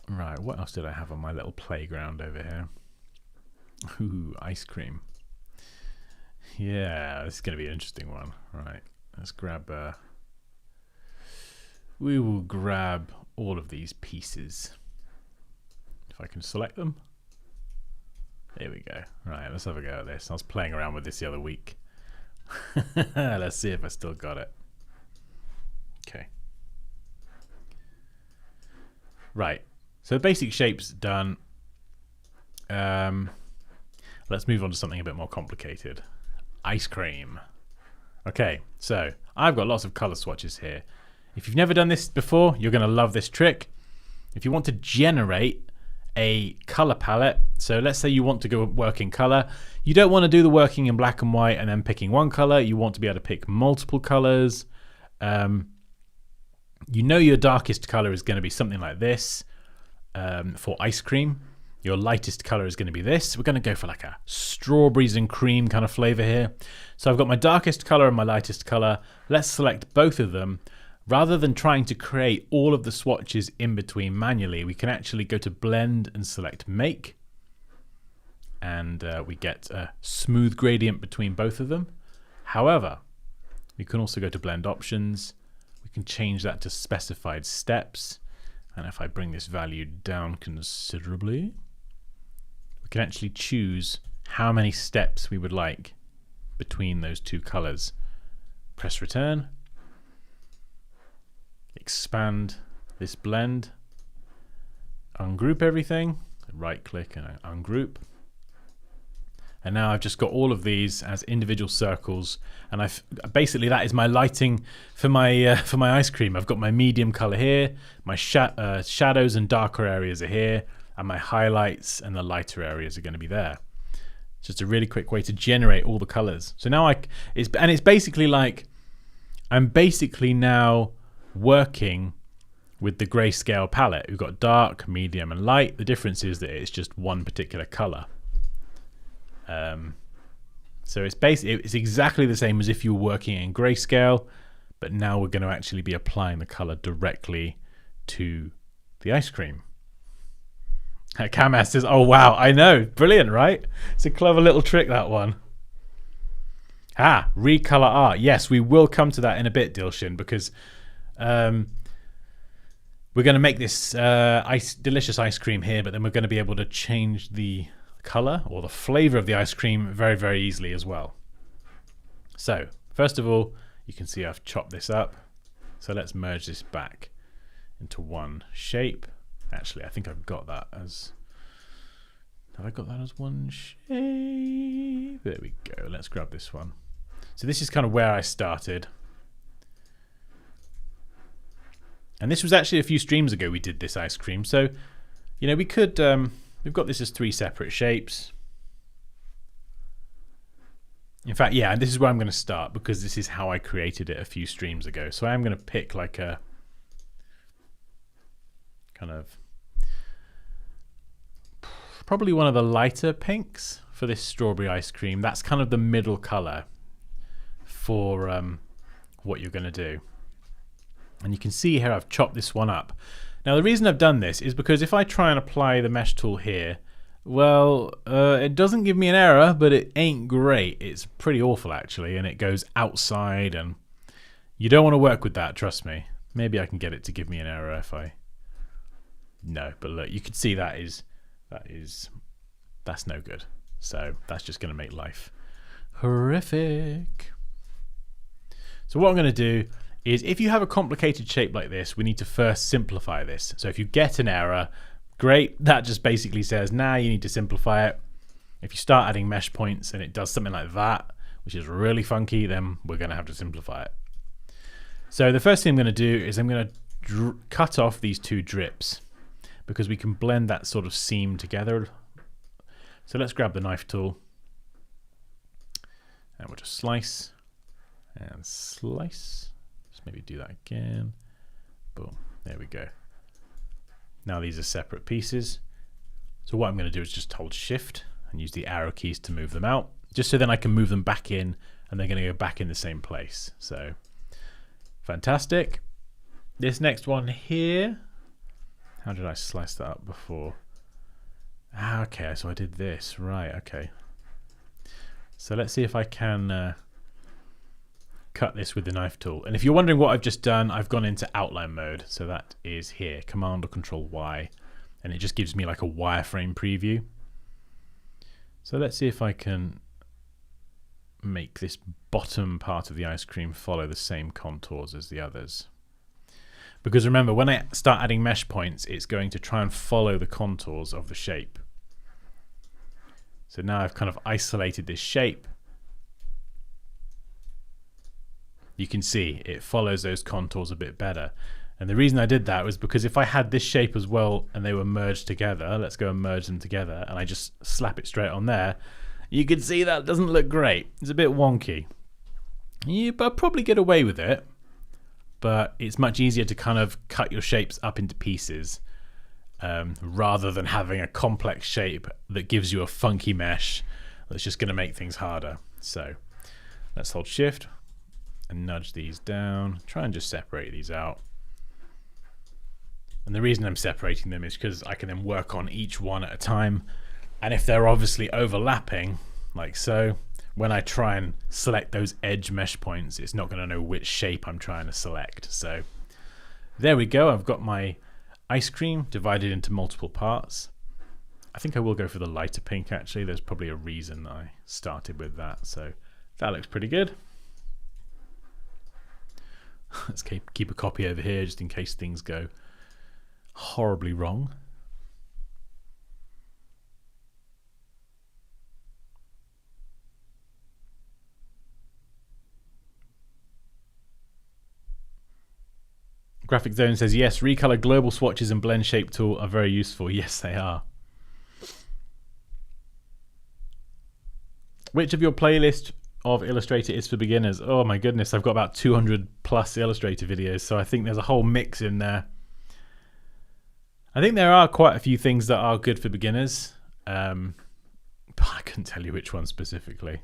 Right, what else did I have on my little playground over here? Ooh, ice cream. Yeah, this is going to be an interesting one. Right, let's grab... we will grab all of these pieces. If I can select them. There we go. Right, let's have a go at this. I was playing around with this the other week. Let's see if I still got it. Okay. Right. So the basic shape's done. Let's move on to something a bit more complicated. Ice cream. Okay, so I've got lots of color swatches here. If you've never done this before, you're going to love this trick. If you want to generate a color palette, so let's say you want to go work in color. You don't want to do the working in black and white and then picking one color. You want to be able to pick multiple colors. You know your darkest color is going to be something like this. For ice cream, your lightest color is going to be this. We're going to go for like a strawberries and cream kind of flavor here. So I've got my darkest color and my lightest color. Let's select both of them. Rather than trying to create all of the swatches in between manually, we can actually go to blend and select make. And we get a smooth gradient between both of them. However, we can also go to blend options. We can change that to specified steps. And if I bring this value down considerably, we can actually choose how many steps we would like between those two colors. Press return. Expand this blend. Ungroup everything. Right click and ungroup. And now I've just got all of these as individual circles, and I've basically that is my lighting for my ice cream. I've got my medium color here, my shadows and darker areas are here, and my highlights and the lighter areas are going to be there. It's just a really quick way to generate all the colors. So now it's basically like I'm basically now working with the grayscale palette. We've got dark, medium, and light. The difference is that it's just one particular color. So it's exactly the same as if you were working in grayscale, but now we're going to actually be applying the color directly to the ice cream. Kamas says, oh wow, I know, brilliant, right? It's a clever little trick, that one. Recolor art. Yes, we will come to that in a bit, Dilshin, because we're going to make this delicious ice cream here, but then we're going to be able to change the color or the flavor of the ice cream very, very easily as well. So first of all, you can see I've chopped this up. So let's merge this back into one shape. Actually, I think I've got that as... Have I got that as one shape? There we go. Let's grab this one. So this is kind of where I started. And this was actually a few streams ago we did this ice cream. So, you know, we could... we've got this as three separate shapes. In fact, yeah, and this is where I'm going to start because this is how I created it a few streams ago. So I am going to pick like a kind of probably one of the lighter pinks for this strawberry ice cream. That's kind of the middle color for what you're going to do. And you can see here I've chopped this one up. Now the reason I've done this is because if I try and apply the mesh tool here, well, it doesn't give me an error, but it ain't great. It's pretty awful actually, and it goes outside, and you don't want to work with that, trust me. Maybe I can get it to give me an error if I... No, but look, you can see that's no good. So that's just going to make life horrific. So what I'm going to do is, if you have a complicated shape like this, we need to first simplify this. So if you get an error, great. That just basically says, now you need to simplify it. If you start adding mesh points and it does something like that, which is really funky, then we're going to have to simplify it. So the first thing I'm going to do is I'm going to cut off these two drips, because we can blend that sort of seam together. So let's grab the knife tool and we'll just slice and slice. Just maybe do that again. Boom. There we go. Now these are separate pieces. So what I'm going to do is just hold Shift and use the arrow keys to move them out, just so then I can move them back in and they're going to go back in the same place. So fantastic. This next one here, how did I slice that up before? Okay, so I did this, right, okay. So let's see if I can cut this with the knife tool. And if you're wondering what I've just done, I've gone into outline mode. So that is here, Command or Control Y, and it just gives me like a wireframe preview. So let's see if I can make this bottom part of the ice cream follow the same contours as the others. Because remember, when I start adding mesh points, it's going to try and follow the contours of the shape. So now I've kind of isolated this shape. You can see it follows those contours a bit better. And the reason I did that was because if I had this shape as well and they were merged together, let's go and merge them together, and I just slap it straight on there, you can see that doesn't look great. It's a bit wonky. I'll probably get away with it, but it's much easier to kind of cut your shapes up into pieces rather than having a complex shape that gives you a funky mesh that's just going to make things harder. So let's hold Shift and nudge these down, try and just separate these out. And the reason I'm separating them is because I can then work on each one at a time. And if they're obviously overlapping, like so, when I try and select those edge mesh points, it's not going to know which shape I'm trying to select. So there we go. I've got my ice cream divided into multiple parts. I think I will go for the lighter pink, actually. There's probably a reason I started with that. So that looks pretty good. Let's keep a copy over here just in case things go horribly wrong. Graphic Zone says, yes, recolor global swatches and blend shape tool are very useful. Yes, they are. Which of your playlist of Illustrator is for beginners? Oh my goodness, I've got about 200 plus Illustrator videos, so I think there's a whole mix in there. I think there are quite a few things that are good for beginners, but I couldn't tell you which one specifically.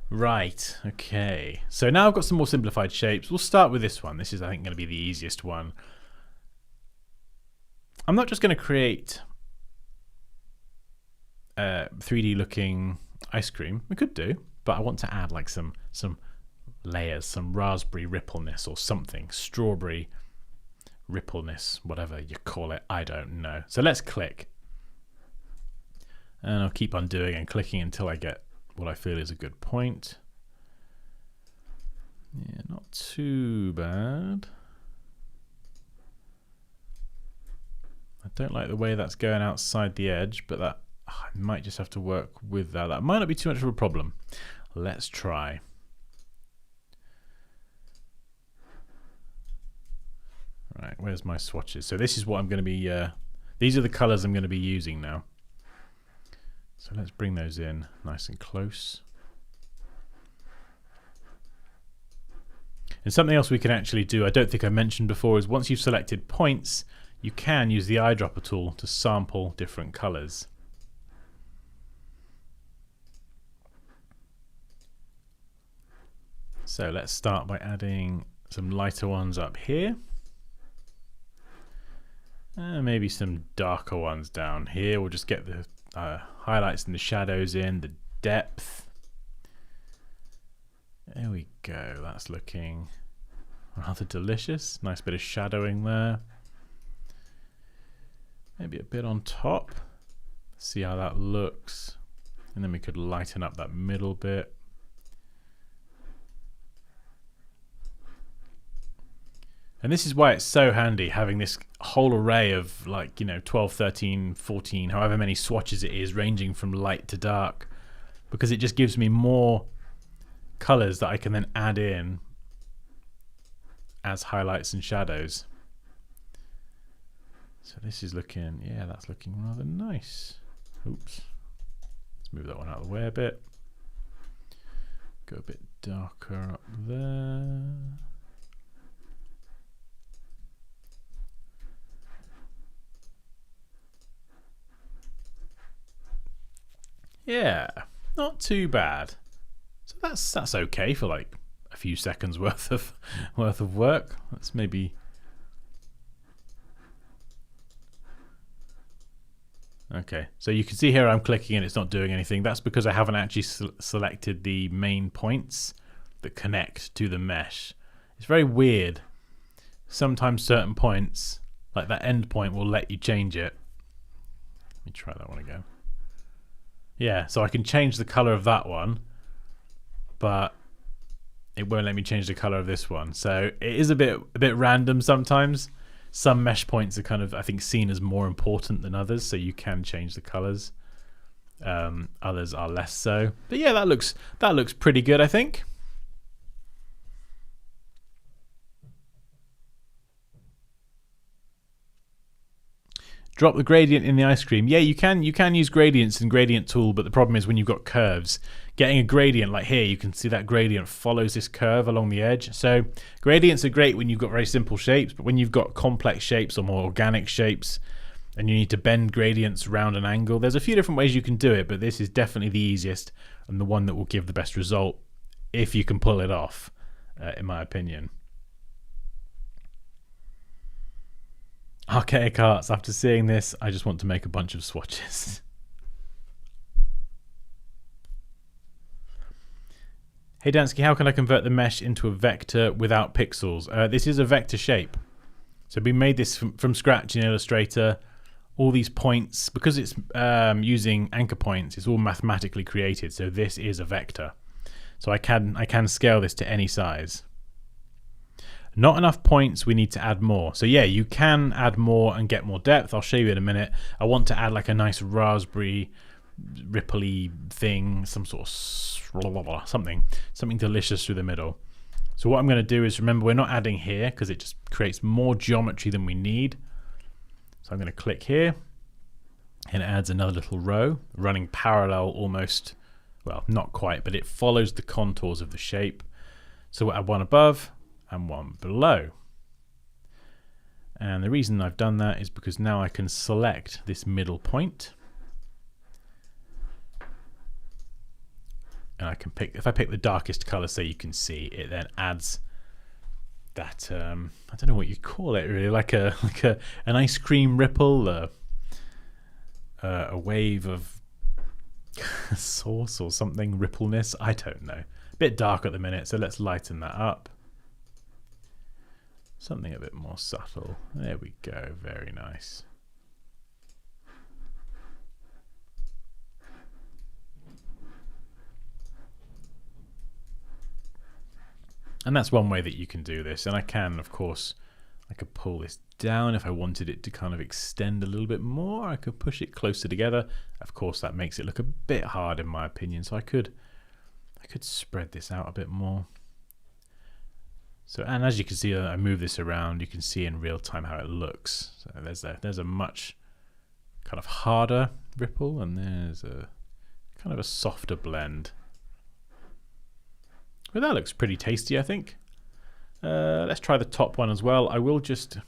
Right, okay. So now I've got some more simplified shapes. We'll start with this one. This is, I think, going to be the easiest one. I'm not just going to create 3D looking ice cream. We could do, but I want to add like some layers, some raspberry rippleness or something, strawberry rippleness, whatever you call it, I don't know. So let's click. And I'll keep on doing and clicking until I get what I feel is a good point. Yeah, not too bad. I don't like the way that's going outside the edge, but that I might just have to work with that. That might not be too much of a problem. Let's try. Right, where's my swatches? So this is what I'm going to be, these are the colors I'm going to be using now. So let's bring those in nice and close. And something else we can actually do, I don't think I mentioned before, is once you've selected points, you can use the eyedropper tool to sample different colors. So let's start by adding some lighter ones up here. Maybe some darker ones down here. We'll just get the highlights and the shadows in, the depth. There we go. That's looking rather delicious. Nice bit of shadowing there. Maybe a bit on top. See how that looks. And then we could lighten up that middle bit. And this is why it's so handy having this whole array of, like, 12, 13, 14, however many swatches it is, ranging from light to dark, because it just gives me more colors that I can then add in as highlights and shadows. So this is looking, yeah, that's looking rather nice. Oops. Let's move that one out of the way a bit. Go a bit darker up there. Yeah, not too bad. So that's okay for like a few seconds worth of work. Let's maybe. Okay, so you can see here I'm clicking and it's not doing anything. That's because I haven't actually selected the main points that connect to the mesh. It's very weird. Sometimes certain points, like that end point, will let you change it. Let me try that one again. Yeah, so I can change the color of that one, but it won't let me change the color of this one. So it is a bit random sometimes. Some mesh points are kind of, I think, seen as more important than others, so you can change the colors. Others are less so. But yeah, that looks pretty good, I think. Drop the gradient in the ice cream. Yeah, you can use gradients in Gradient Tool, but the problem is when you've got curves, getting a gradient like here, you can see that gradient follows this curve along the edge. So gradients are great when you've got very simple shapes, but when you've got complex shapes or more organic shapes and you need to bend gradients around an angle, there's a few different ways you can do it, but this is definitely the easiest and the one that will give the best result if you can pull it off, in my opinion. Archaic Arts, after seeing this, I just want to make a bunch of swatches. Hey Dansky, how can I convert the mesh into a vector without pixels? This is a vector shape. So we made this from scratch in Illustrator. All these points, because it's using anchor points, it's all mathematically created. So this is a vector. So I can scale this to any size. Not enough points, we need to add more. So yeah, you can add more and get more depth. I'll show you in a minute. I want to add like a nice raspberry, ripply thing, some sort of something delicious through the middle. So what I'm going to do is, remember, we're not adding here because it just creates more geometry than we need. So I'm going to click here and it adds another little row running parallel almost, well, not quite, but it follows the contours of the shape. So we'll add one above and one below. And the reason I've done that is because now I can select this middle point. And I can pick, if I pick the darkest color so you can see, it then adds that, I don't know what you call it really, like an ice cream ripple, a wave of sauce or something, rippleness, I don't know. A bit dark at the minute, so let's lighten that up. Something a bit more subtle. There we go, very nice. And that's one way that you can do this. And I can, of course, I could pull this down if I wanted it to kind of extend a little bit more. I could push it closer together. Of course, that makes it look a bit hard in my opinion. So I could spread this out a bit more. So, and as you can see, I move this around, you can see in real time how it looks. So there's a much kind of harder ripple, and there's a kind of a softer blend. Well, that looks pretty tasty, I think. Let's try the top one as well. I will just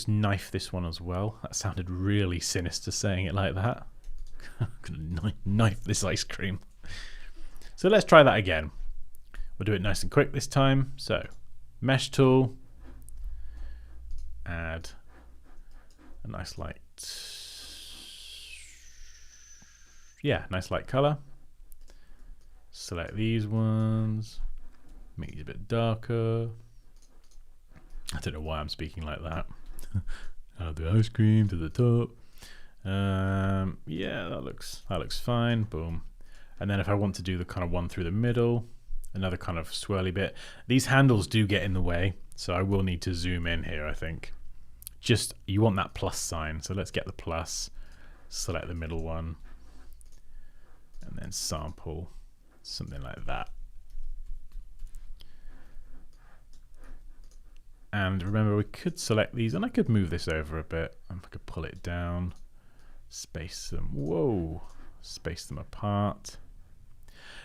knife this one as well. That sounded really sinister saying it like that. I'm gonna knife this ice cream. So let's try that again. We'll do it nice and quick this time. So, mesh tool, add a nice light, nice light color. Select these ones, make these a bit darker. I don't know why I'm speaking like that. Add the ice cream to the top. Yeah, that looks fine. Boom. And then if I want to do the kind of one through the middle, another kind of swirly bit. These handles do get in the way, so I will need to zoom in here, I think. Just, you want that plus sign, so let's get the plus, select the middle one, and then sample something like that. And remember, we could select these, and I could move this over a bit. I could pull it down, space them, whoa, space them apart.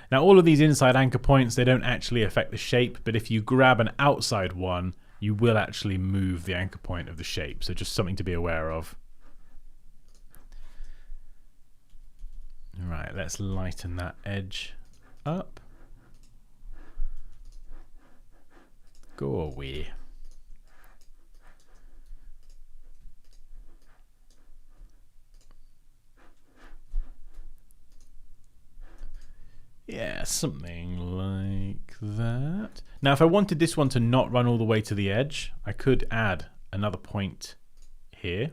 Now all of these inside anchor points, they don't actually affect the shape, but if you grab an outside one, you will actually move the anchor point of the shape. So just something to be aware of. All right, let's lighten that edge up. Go away. Yeah, something like that. Now, if I wanted this one to not run all the way to the edge, I could add another point here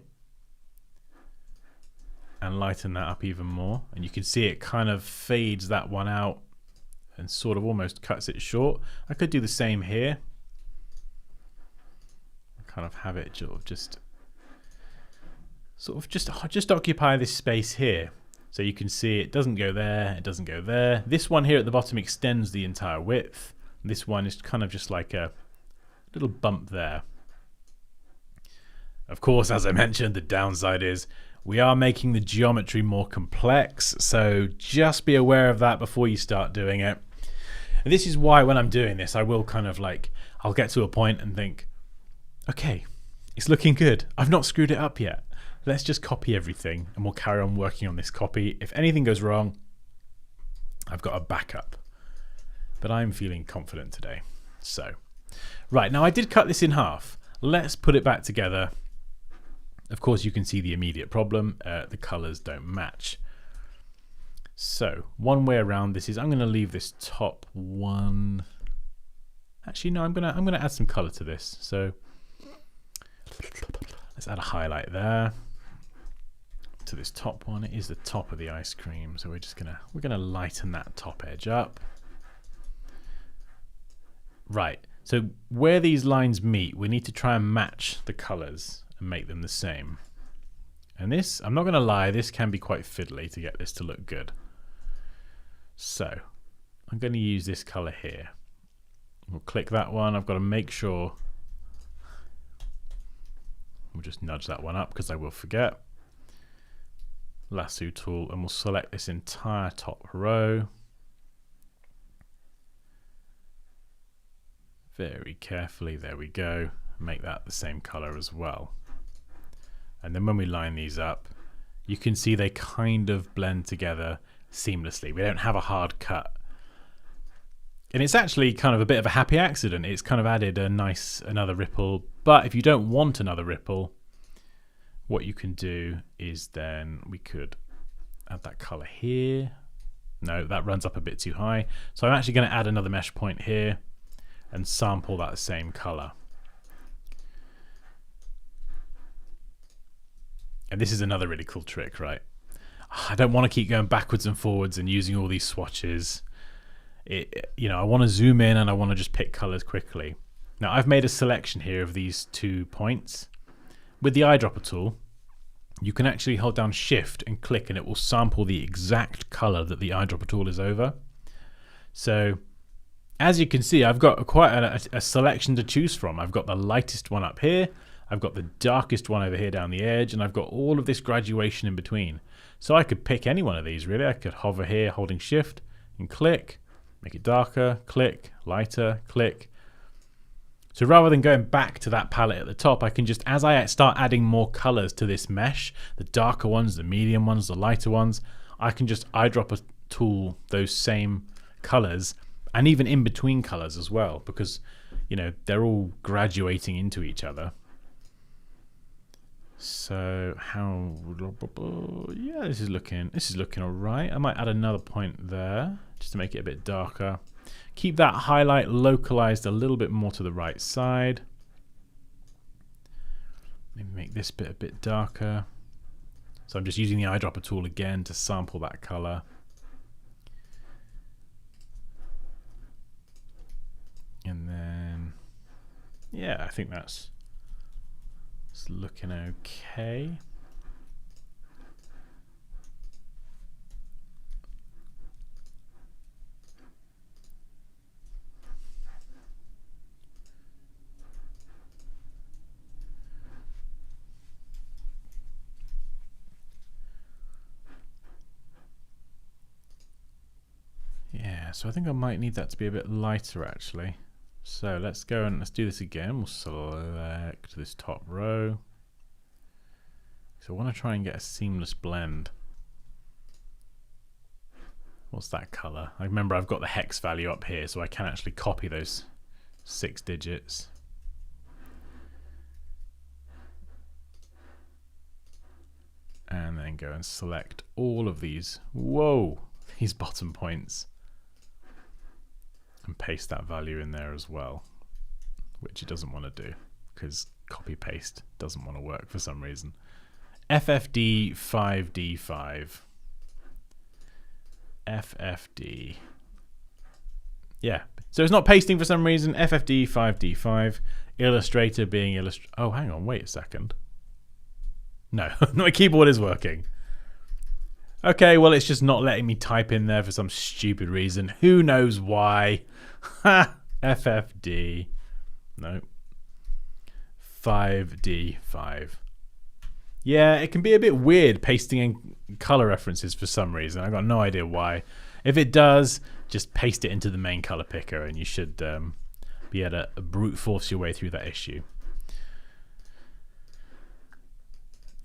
and lighten that up even more. And you can see it kind of fades that one out and sort of almost cuts it short. I could do the same here. Kind of have it just occupy this space here. So you can see it doesn't go there, it doesn't go there. This one here at the bottom extends the entire width. This one is kind of just like a little bump there. Of course, as I mentioned, the downside is we are making the geometry more complex. So just be aware of that before you start doing it. And this is why when I'm doing this, I will kind of like, I'll get to a point and think, okay, it's looking good. I've not screwed it up yet. Let's just copy everything and we'll carry on working on this copy. If anything goes wrong, I've got a backup. But I'm feeling confident today. So, right, now I did cut this in half. Let's put it back together. Of course, you can see the immediate problem. The colors don't match. So, one way around this is I'm going to leave this top one. Actually, no, I'm gonna add some color to this. So, let's add a highlight there. To this top one, it is the top of the ice cream, so we're gonna lighten that top edge up. Right, so where these lines meet, we need to try and match the colors and make them the same. And this, I'm not gonna lie, this can be quite fiddly to get this to look good. So I'm gonna use this color here. We'll click that one. I've got to make sure. We'll just nudge that one up because I will forget. Lasso tool, and we'll select this entire top row. Very carefully, there we go. Make that the same color as well. And then when we line these up, you can see they kind of blend together seamlessly. We don't have a hard cut. And it's actually kind of a bit of a happy accident. It's kind of added another ripple. But if you don't want another ripple, what you can do is then we could add that color here. No, that runs up a bit too high. So I'm actually going to add another mesh point here and sample that same color. And this is another really cool trick, right? I don't want to keep going backwards and forwards and using all these swatches. I want to zoom in and I want to just pick colors quickly. Now I've made a selection here of these 2 points. With the eyedropper tool, you can actually hold down Shift and click and it will sample the exact color that the eyedropper tool is over. So as you can see, I've got quite a selection to choose from. I've got the lightest one up here, I've got the darkest one over here down the edge, and I've got all of this graduation in between. So I could pick any one of these really. I could hover here holding Shift and click, make it darker, click, lighter, click. So rather than going back to that palette at the top, I can just, as I start adding more colors to this mesh, the darker ones, the medium ones, the lighter ones, I can just eyedropper tool those same colors and even in between colors as well, because they're all graduating into each other. So yeah, this is looking all right. I might add another point there just to make it a bit darker. Keep that highlight localized a little bit more to the right side. Maybe make this bit a bit darker. So I'm just using the eyedropper tool again to sample that color. And then, yeah, I think that's looking okay. Yeah, so I think I might need that to be a bit lighter actually. So let's go and let's do this again. We'll select this top row. So I want to try and get a seamless blend. What's that color? I remember I've got the hex value up here, so I can actually copy those 6 digits. And then go and select all of these. Whoa, these bottom points. And paste that value in there as well, which it doesn't want to do because copy paste doesn't want to work for some reason. FFD 5D5. FFD. Yeah, so it's not pasting for some reason. FFD 5D5. Illustrator being Illustrator. Oh, hang on, wait a second. No, my keyboard is working. Okay, well, it's just not letting me type in there for some stupid reason. Who knows why? Ha! FFD. No. 5D5. Yeah, it can be a bit weird pasting in color references for some reason. I've got no idea why. If it does, just paste it into the main color picker and you should be able to brute force your way through that issue.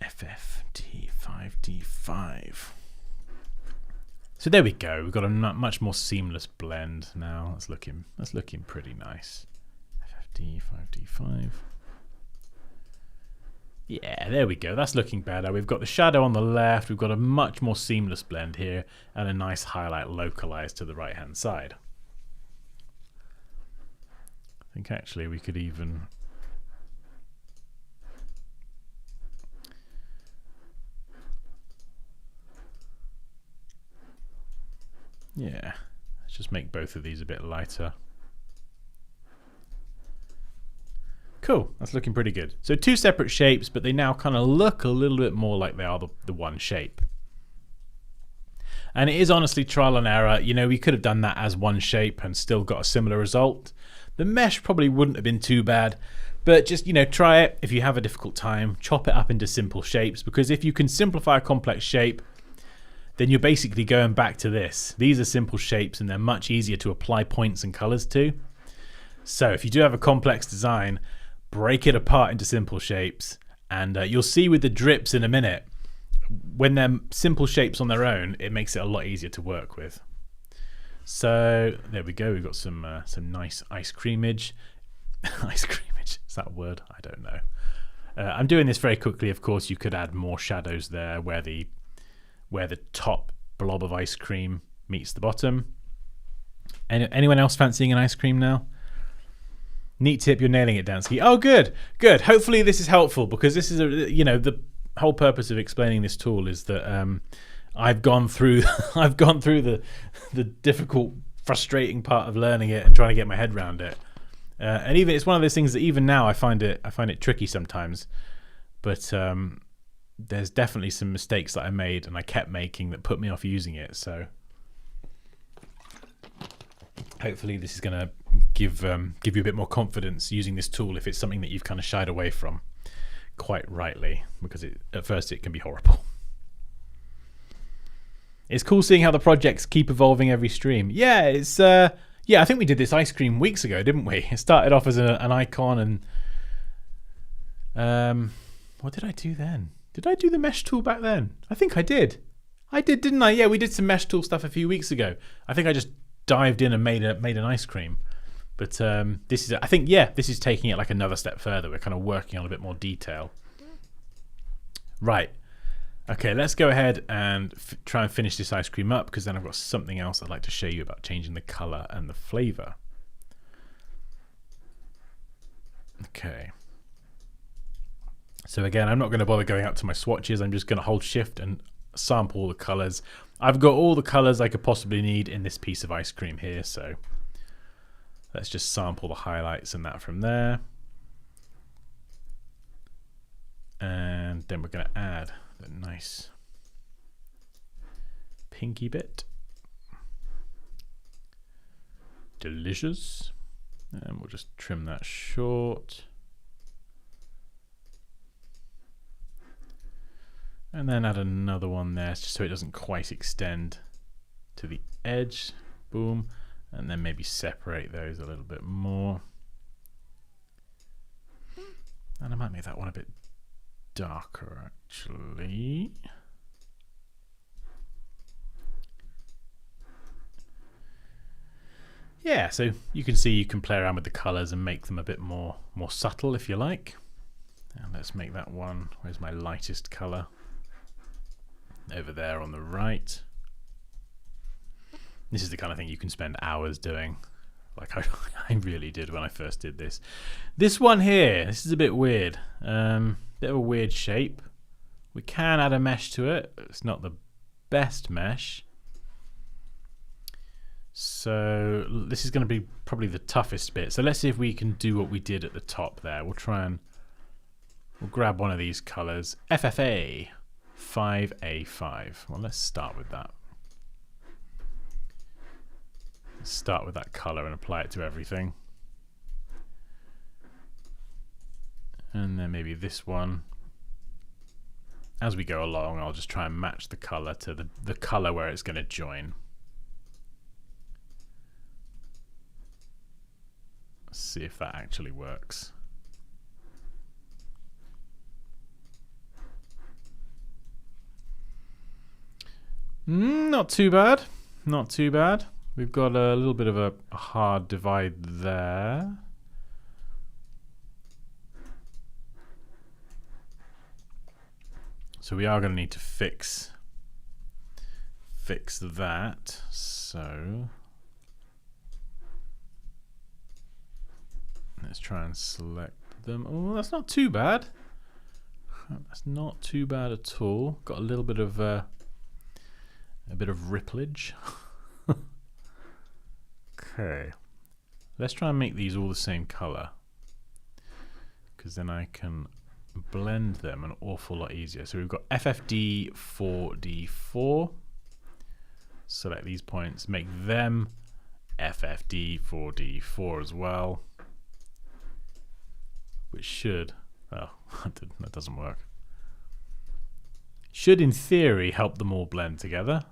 FFD 5D5. So there we go. We've got a much more seamless blend now. That's looking pretty nice. FFD 5D5. Yeah, there we go. That's looking better. We've got the shadow on the left. We've got a much more seamless blend here and a nice highlight localized to the right-hand side. I think actually we could even... Yeah, let's just make both of these a bit lighter. Cool, that's looking pretty good. So 2 separate shapes, but they now kind of look a little bit more like they are the one shape. And it is honestly trial and error. You know, we could have done that as one shape and still got a similar result. The mesh probably wouldn't have been too bad, but just, you know, try it. If you have a difficult time, chop it up into simple shapes, because if you can simplify a complex shape, then you're basically going back to this. These are simple shapes and they're much easier to apply points and colors to. So if you do have a complex design, break it apart into simple shapes, and you'll see with the drips in a minute, when they're simple shapes on their own, it makes it a lot easier to work with. So there we go. We've got some nice ice creamage. Ice creamage, is that a word? I don't know. I'm doing this very quickly. Of course, you could add more shadows there where the top blob of ice cream meets the bottom. Anyone else fancying an ice cream now? Neat tip, you're nailing it, Dansky. Oh, good, good. Hopefully this is helpful, because this is the whole purpose of explaining this tool is that I've gone through the difficult, frustrating part of learning it and trying to get my head around it. And even it's one of those things that even now I find it tricky sometimes. But there's definitely some mistakes that I made and I kept making that put me off using it. So hopefully this is going to give you a bit more confidence using this tool if it's something that you've kind of shied away from, quite rightly, because at first it can be horrible. It's cool seeing how the projects keep evolving every stream. Yeah, it's I think we did this ice cream weeks ago, didn't we? It started off as an icon, and what did I do then? Did I do the mesh tool back then? I think I did. I did, didn't I? Yeah, we did some mesh tool stuff a few weeks ago. I think I just dived in and made an ice cream. But this is taking it like another step further. We're kind of working on a bit more detail. Right. Okay, let's go ahead and try and finish this ice cream up, because then I've got something else I'd like to show you about changing the color and the flavor. Okay. So again, I'm not going to bother going out to my swatches. I'm just going to hold shift and sample all the colors. I've got all the colors I could possibly need in this piece of ice cream here. So let's just sample the highlights and that from there. And then we're going to add the nice pinky bit. Delicious. And we'll just trim that short. And then add another one there just so it doesn't quite extend to the edge. Boom. And then maybe separate those a little bit more. And I might make that one a bit darker actually. Yeah, so you can see you can play around with the colors and make them a bit more subtle if you like. And let's make that one, where's my lightest color? Over there on the right. This is the kind of thing you can spend hours doing. Like I really did when I first did this. This one here, this is a bit weird. Bit of a weird shape. We can add a mesh to it. It's not the best mesh. So this is going to be probably the toughest bit. So let's see if we can do what we did at the top there. We'll grab one of these colors. FFA 5A5. Well, let's start with that. Let's start with that color and apply it to everything. And then maybe this one. As we go along, I'll just try and match the color to the color where it's going to join. Let's see if that actually works. Not too bad. Not too bad. We've got a little bit of a hard divide there. So we are going to need to fix that. So let's try and select them. Oh, that's not too bad. That's not too bad at all. Got a little bit of ripplage. Okay, let's try and make these all the same color, because then I can blend them an awful lot easier. So we've got FFD 4D4. Select these points, make them FFD 4D4 as well, which should, oh, that doesn't work. Should in theory help them all blend together.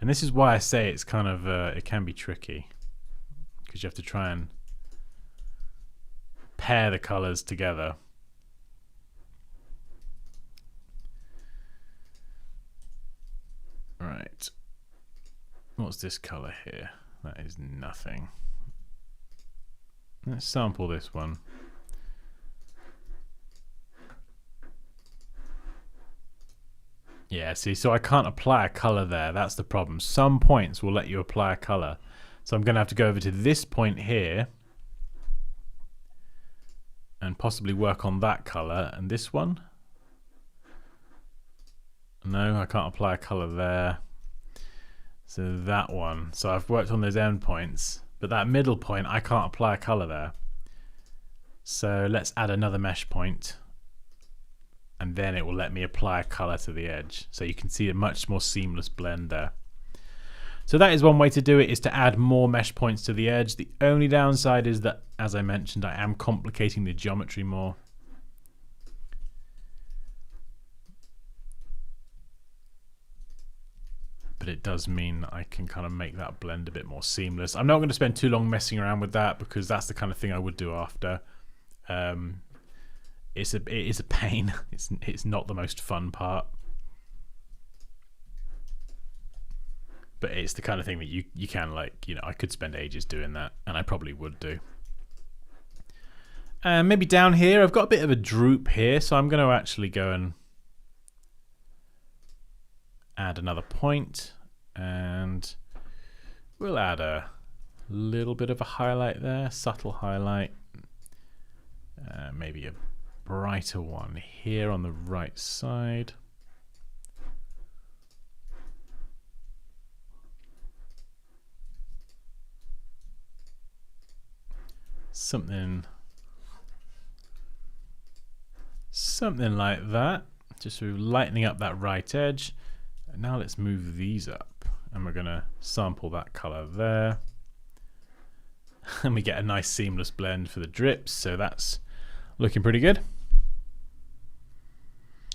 And this is why I say it's kind of, it can be tricky, because you have to try and pair the colors together. Right. What's this color here? That is nothing. Let's sample this one. Yeah, see, so I can't apply a color there. That's the problem. Some points will let you apply a color. So I'm going to have to go over to this point here and possibly work on that color. And this one? No, I can't apply a color there. So that one. So I've worked on those endpoints, but that middle point, I can't apply a color there. So let's add another mesh point. And then it will let me apply a color to the edge. So you can see a much more seamless blend there. So that is one way to do it, is to add more mesh points to the edge. The only downside is that, as I mentioned, I am complicating the geometry more. But it does mean that I can kind of make that blend a bit more seamless. I'm not going to spend too long messing around with that, because that's the kind of thing I would do after. It is a pain. It's not the most fun part, but it's the kind of thing that you can, like, you know, I could spend ages doing that, and I probably would do. And maybe down here I've got a bit of a droop here, so I'm going to actually go and add another point, and we'll add a little bit of a highlight there, subtle highlight, maybe a brighter one here on the right side. Something like that, just sort of lightening up that right edge. And now let's move these up, and we're gonna sample that color there. And we get a nice seamless blend for the drips, so that's looking pretty good.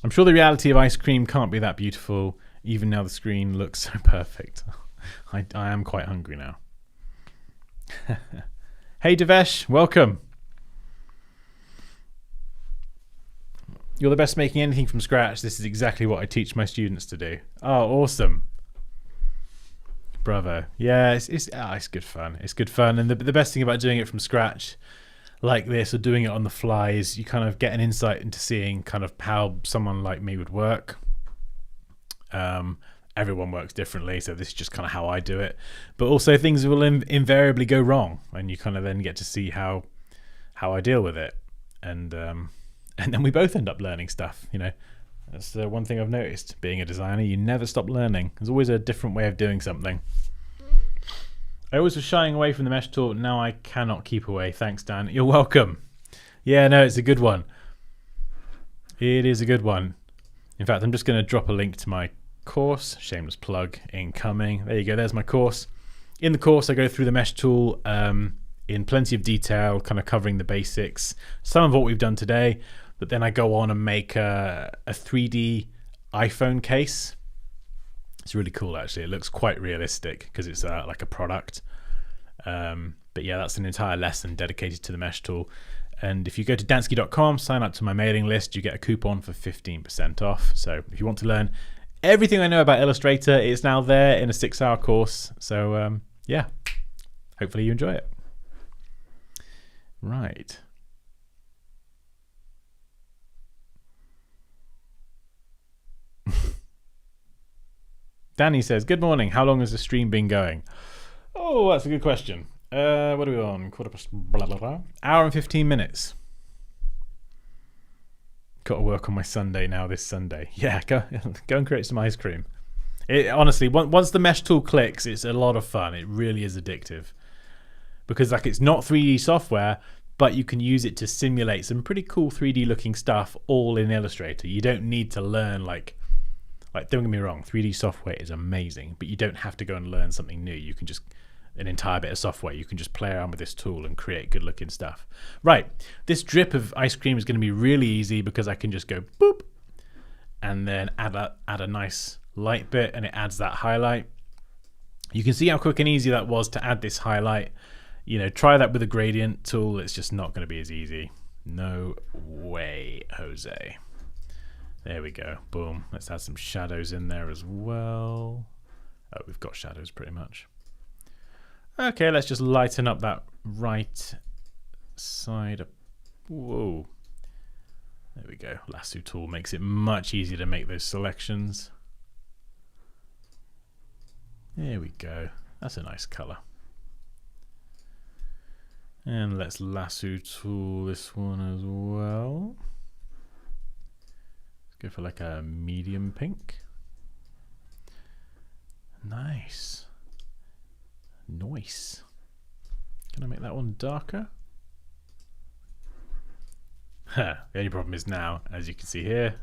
I'm sure the reality of ice cream can't be that beautiful, even now the screen looks so perfect. I am quite hungry now. Hey Devesh, welcome. You're the best making anything from scratch. This is exactly what I teach my students to do. Oh, awesome. Bravo. Yeah, it's good fun. It's good fun. And the best thing about doing it from scratch like this, or doing it on the fly, is you kind of get an insight into seeing kind of how someone like me would work. Everyone works differently, so this is just kind of how I do it. But also things will invariably go wrong, and you kind of then get to see how I deal with it. And then we both end up learning stuff, you know. That's the one thing I've noticed. Being a designer, you never stop learning. There's always a different way of doing something. I always was shying away from the mesh tool. Now I cannot keep away. Thanks, Dan. You're welcome. Yeah, no, it's a good one. It is a good one. In fact, I'm just going to drop a link to my course. Shameless plug incoming. There you go. There's my course. In the course, I go through the mesh tool in plenty of detail, kind of covering the basics, some of what we've done today. But then I go on and make a 3D iPhone case. It's really cool, actually. It looks quite realistic because it's like a product. But yeah, that's an entire lesson dedicated to the mesh tool. And if you go to Dansky.com, sign up to my mailing list, you get a coupon for 15% off. So if you want to learn everything I know about Illustrator, it's now there in a 6-hour course. So yeah, hopefully you enjoy it. Right. Danny says, good morning. How long has the stream been going? Oh, that's a good question. What are we on? Blah, blah, blah. Hour and 15 minutes. Got to work on my Sunday now this Sunday. Yeah, go and create some ice cream. Honestly, once the mesh tool clicks, it's a lot of fun. It really is addictive. Because like it's not 3D software, but you can use it to simulate some pretty cool 3D looking stuff all in Illustrator. You don't need to learn like don't get me wrong, 3D software is amazing, but you don't have to go and learn something new. You can just, an entire bit of software, you can just play around with this tool and create good looking stuff. Right, this drip of ice cream is going to be really easy because I can just go boop and then add a nice light bit, and it adds that highlight. You can see how quick and easy that was to add this highlight. You know, try that with a gradient tool. It's just not going to be as easy. No way, Jose. There we go. Boom. Let's add some shadows in there as well. Oh, we've got shadows pretty much. Okay, let's just lighten up that right side. Whoa. There we go. Lasso tool makes it much easier to make those selections. There we go. That's a nice color. And let's lasso tool this one as well. Go for like a medium pink. Nice. Nice. Can I make that one darker? The only problem is now, as you can see here,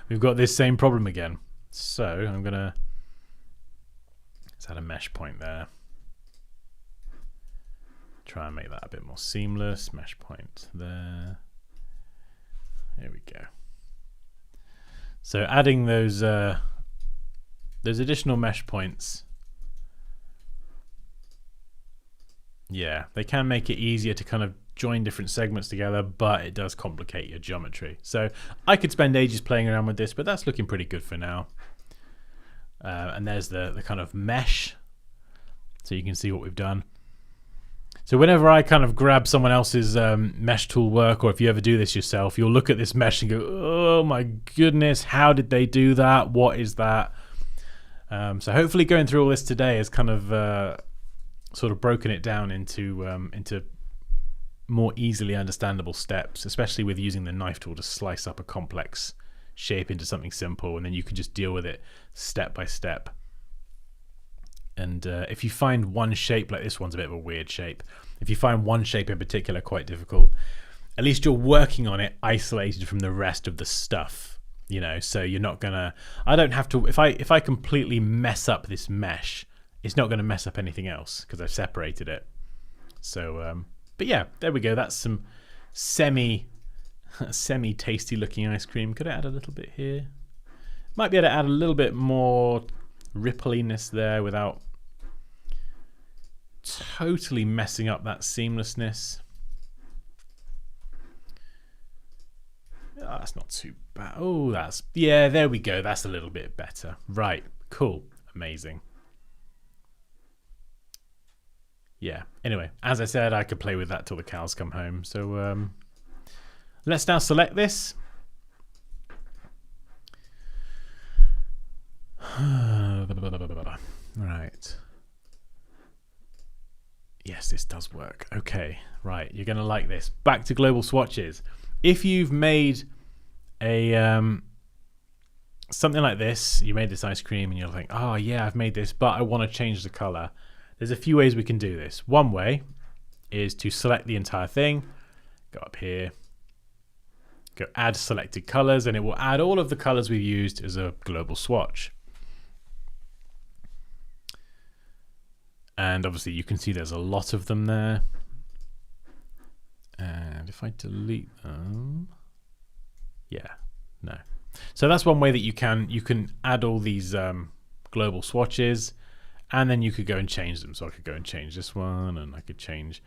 we've got this same problem again. So I'm gonna, let's add a mesh point there. Try and make that a bit more seamless. Mesh point there. There we go. So adding those additional mesh points, yeah, they can make it easier to kind of join different segments together, but it does complicate your geometry. So I could spend ages playing around with this, but that's looking pretty good for now. And there's the kind of mesh, so you can see what we've done. So whenever I kind of grab someone else's mesh tool work, or if you ever do this yourself, you'll look at this mesh and go, oh my goodness, how did they do that? What is that? So hopefully going through all this today has kind of sort of broken it down into more easily understandable steps, especially with using the knife tool to slice up a complex shape into something simple, and then you can just deal with it step by step. And if you find one shape, like this one's a bit of a weird shape, if you find one shape in particular quite difficult, at least you're working on it isolated from the rest of the stuff, you know, so you're not gonna, I don't have to, if I completely mess up this mesh, it's not gonna mess up anything else because I've separated it. So but yeah, there we go. That's some semi tasty looking ice cream. Could I add a little bit here? Might be able to add a little bit more rippliness there without totally messing up that seamlessness. Oh, that's not too bad. Oh, that's, yeah, there we go. That's a little bit better. Right, cool, amazing. Yeah, anyway, as I said, I could play with that till the cows come home. So let's now select this. Right. Yes, this does work. Okay, right, you're going to like this. Back to global swatches. If you've made a something like this, you made this ice cream and you're like, oh yeah, I've made this, but I want to change the color. There's a few ways we can do this. One way is to select the entire thing, go up here, go add selected colors, and it will add all of the colors we've used as a global swatch. And obviously you can see there's a lot of them there. And if I delete them, yeah, no. So that's one way that you can add all these global swatches, and then you could go and change them. So I could go and change this one, and I could change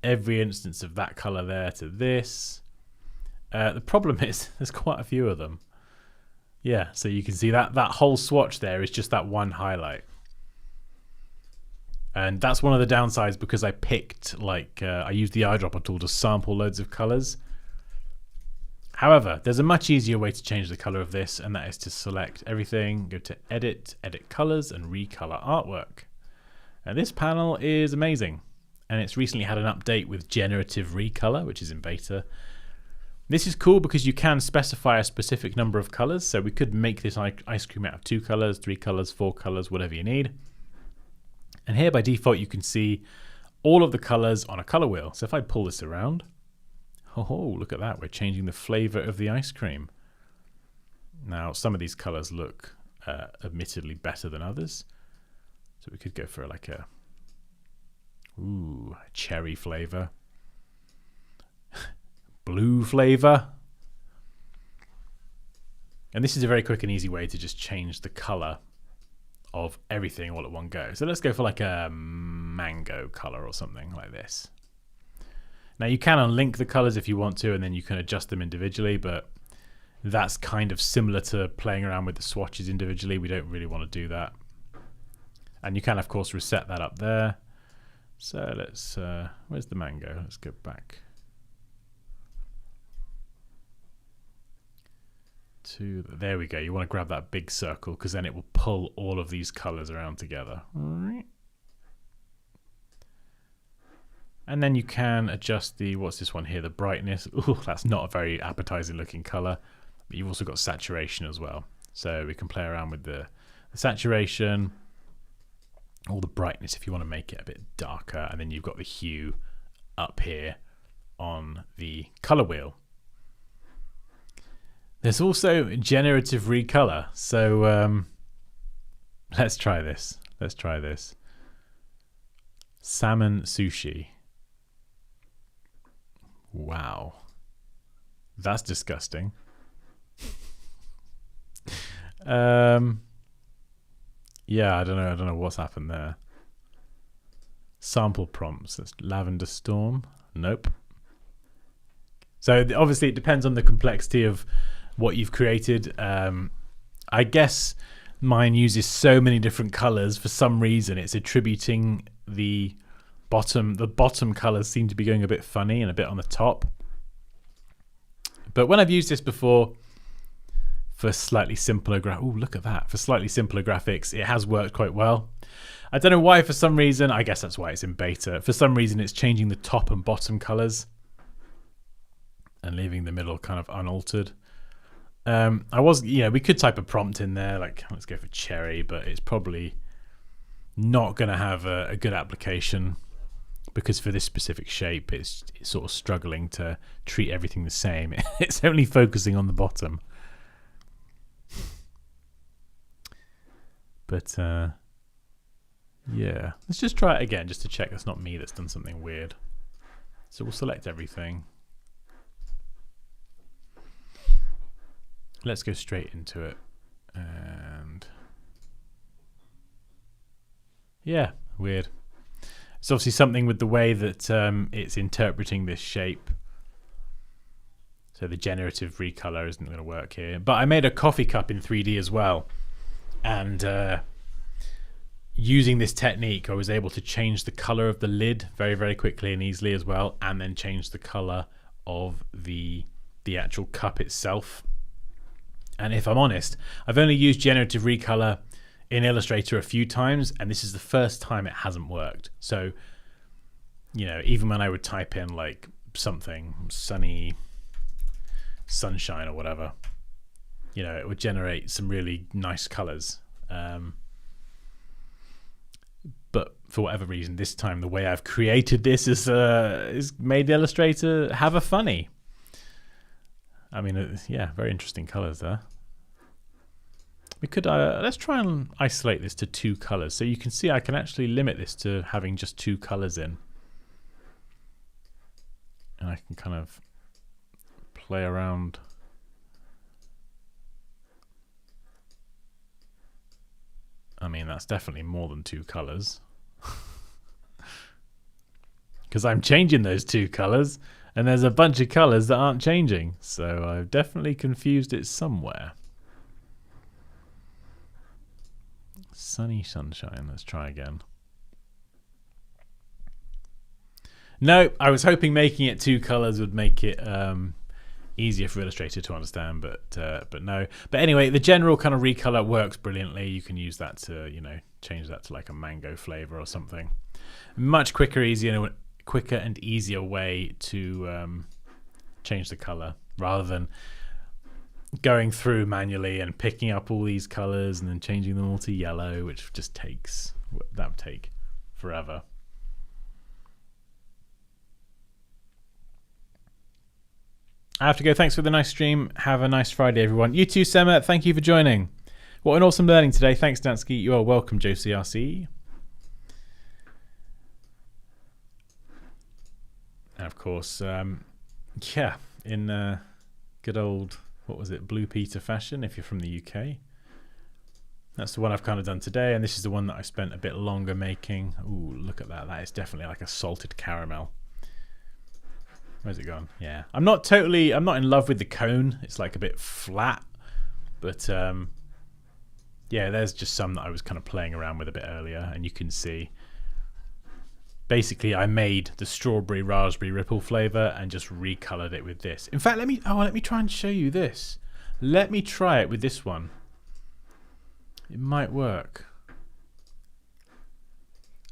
every instance of that color there to this. The problem is there's quite a few of them. Yeah, so you can see that whole swatch there is just that one highlight. And that's one of the downsides, because I picked, like, I used the eyedropper tool to sample loads of colors. However, there's a much easier way to change the color of this, and that is to select everything, go to edit, edit colors, and recolor artwork. And this panel is amazing. And it's recently had an update with generative recolor, which is in beta. This is cool because you can specify a specific number of colors. So we could make this ice cream out of 2 colors, 3 colors, 4 colors, whatever you need. And here by default, you can see all of the colors on a color wheel. So if I pull this around, oh, look at that. We're changing the flavor of the ice cream. Now, some of these colors look admittedly better than others. So we could go for like a cherry flavor, blue flavor. And this is a very quick and easy way to just change the color of everything all at one go. So let's go for like a mango color or something like this. Now you can unlink the colors if you want to, and then you can adjust them individually, but that's kind of similar to playing around with the swatches individually. We don't really want to do that. And you can of course reset that up there. So let's, where's the mango? Let's go back to, there we go. You want to grab that big circle because then it will pull all of these colors around together. And then you can adjust the, what's this one here, the brightness. Ooh, that's not a very appetizing looking color, but you've also got saturation as well. So we can play around with the saturation, all the brightness if you want to make it a bit darker, and then you've got the hue up here on the color wheel. There's also generative recolor. So let's try this. Let's try this. Salmon sushi. Wow. That's disgusting. Yeah, I don't know what's happened there. Sample prompts. That's lavender storm. Nope. So obviously it depends on the complexity of what you've created. I guess mine uses so many different colors. For some reason it's attributing the bottom colors seem to be going a bit funny and a bit on the top. But when I've used this before for slightly simpler look at that. For slightly simpler graphics, it has worked quite well. I don't know why, for some reason, I guess that's why it's in beta. For some reason it's changing the top and bottom colors. and leaving the middle kind of unaltered. We could type a prompt in there, like let's go for cherry, but it's probably not going to have a good application because for this specific shape, it's sort of struggling to treat everything the same. It's only focusing on the bottom. But yeah, let's just try it again just to check that's not me that's done something weird. So we'll select everything. Let's go straight into it. And yeah, weird. It's obviously something with the way that it's interpreting this shape. So the generative recolor isn't going to work here. But I made a coffee cup in 3D as well. And using this technique, I was able to change the color of the lid very, very quickly and easily as well, and then change the color of the actual cup itself. And if I'm honest, I've only used generative recolor in Illustrator a few times, and this is the first time it hasn't worked. So, you know, even when I would type in like something sunny, sunshine or whatever, you know, it would generate some really nice colors. But for whatever reason, this time the way I've created this is made Illustrator have a funny. I mean, yeah, very interesting colors there. We could let's try and isolate this to 2 colors, so you can see I can actually limit this to having just 2 colors in, and I can kind of play around. I mean, that's definitely more than 2 colors. Because I'm changing those 2 colors, and there's a bunch of colors that aren't changing. So I've definitely confused it somewhere. Sunny sunshine. Let's try again. No, I was hoping making it 2 colors would make it easier for Illustrator to understand, but no. But anyway, the general kind of recolor works brilliantly. You can use that to, you know, change that to like a mango flavor or something. Much quicker and easier way to change the color rather than going through manually and picking up all these colors and then changing them all to yellow, which just that would take forever. I have to go. Thanks for the nice stream. Have a nice Friday, everyone. You too, Sema. Thank you for joining. What an awesome learning today. Thanks, Dansky. You are welcome, Josie RC. And of course, yeah, in good old, what was it, Blue Peter fashion, if you're from the UK. That's the one I've kind of done today, and this is the one that I spent a bit longer making. Ooh, look at that. That is definitely like a salted caramel. Where's it gone? Yeah, I'm not in love with the cone. It's like a bit flat, but yeah, there's just some that I was kind of playing around with a bit earlier, and you can see basically I made the strawberry raspberry ripple flavor and just recolored it with this. In fact, let me try and show you this. Let me try it with this one. It might work.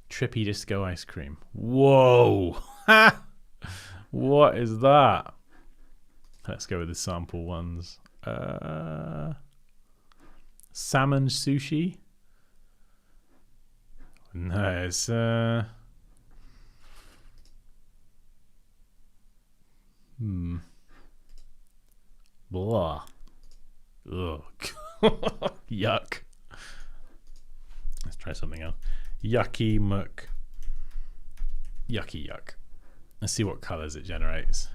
Trippy disco ice cream. Whoa. What is that? Let's go with the sample ones. Salmon sushi. No, it's blah. Ugh. Yuck. Let's try something else. Yucky muck. Yucky yuck. Let's see what colors it generates.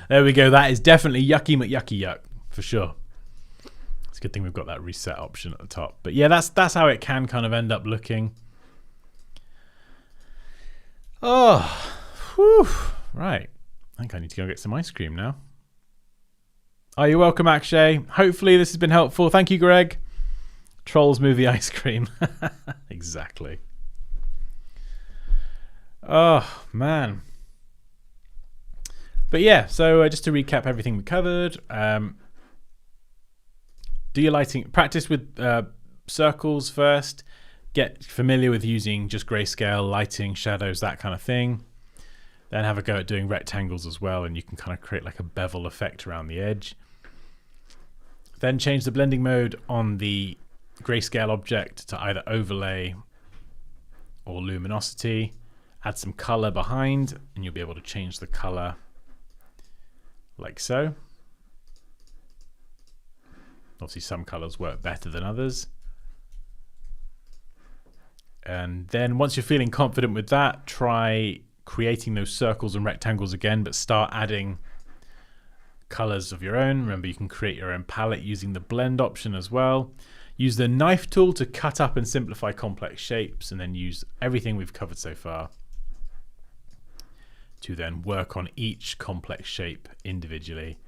There we go. That is definitely yucky yucky yuck for sure. It's a good thing we've got that reset option at the top. But yeah, that's how it can kind of end up looking. Oh, whew. Right. I think I need to go get some ice cream now. Oh, you're welcome, Akshay. Hopefully this has been helpful. Thank you, Greg. Trolls movie ice cream. Exactly. Oh, man. But yeah, so just to recap everything we covered. Do your lighting. Practice with circles first. get familiar with using just grayscale, lighting, shadows, that kind of thing. Then have a go at doing rectangles as well, and you can kind of create like a bevel effect around the edge. Then change the blending mode on the grayscale object to either overlay or luminosity. Add some color behind, and you'll be able to change the color like so. Obviously some colors work better than others. And then once you're feeling confident with that, try creating those circles and rectangles again, but start adding colors of your own. Remember, you can create your own palette using the blend option as well. Use the knife tool to cut up and simplify complex shapes, and then use everything we've covered so far to then work on each complex shape individually.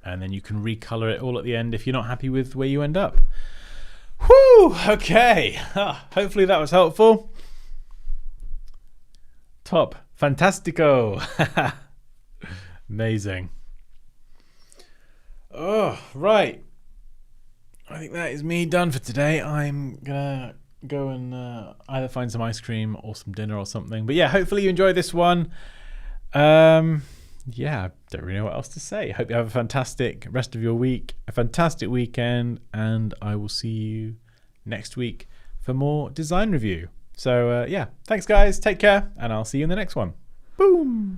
And then you can recolor it all at the end if you're not happy with where you end up. Whew, okay. Hopefully that was helpful. Top. Fantastico. Amazing. Oh, right. I think that is me done for today. I'm gonna go and either find some ice cream or some dinner or something. But yeah, hopefully you enjoyed this one. Yeah, I don't really know what else to say. Hope you have a fantastic rest of your week, a fantastic weekend, and I will see you next week for more design review. So yeah, thanks guys, take care, and I'll see you in the next one. Boom!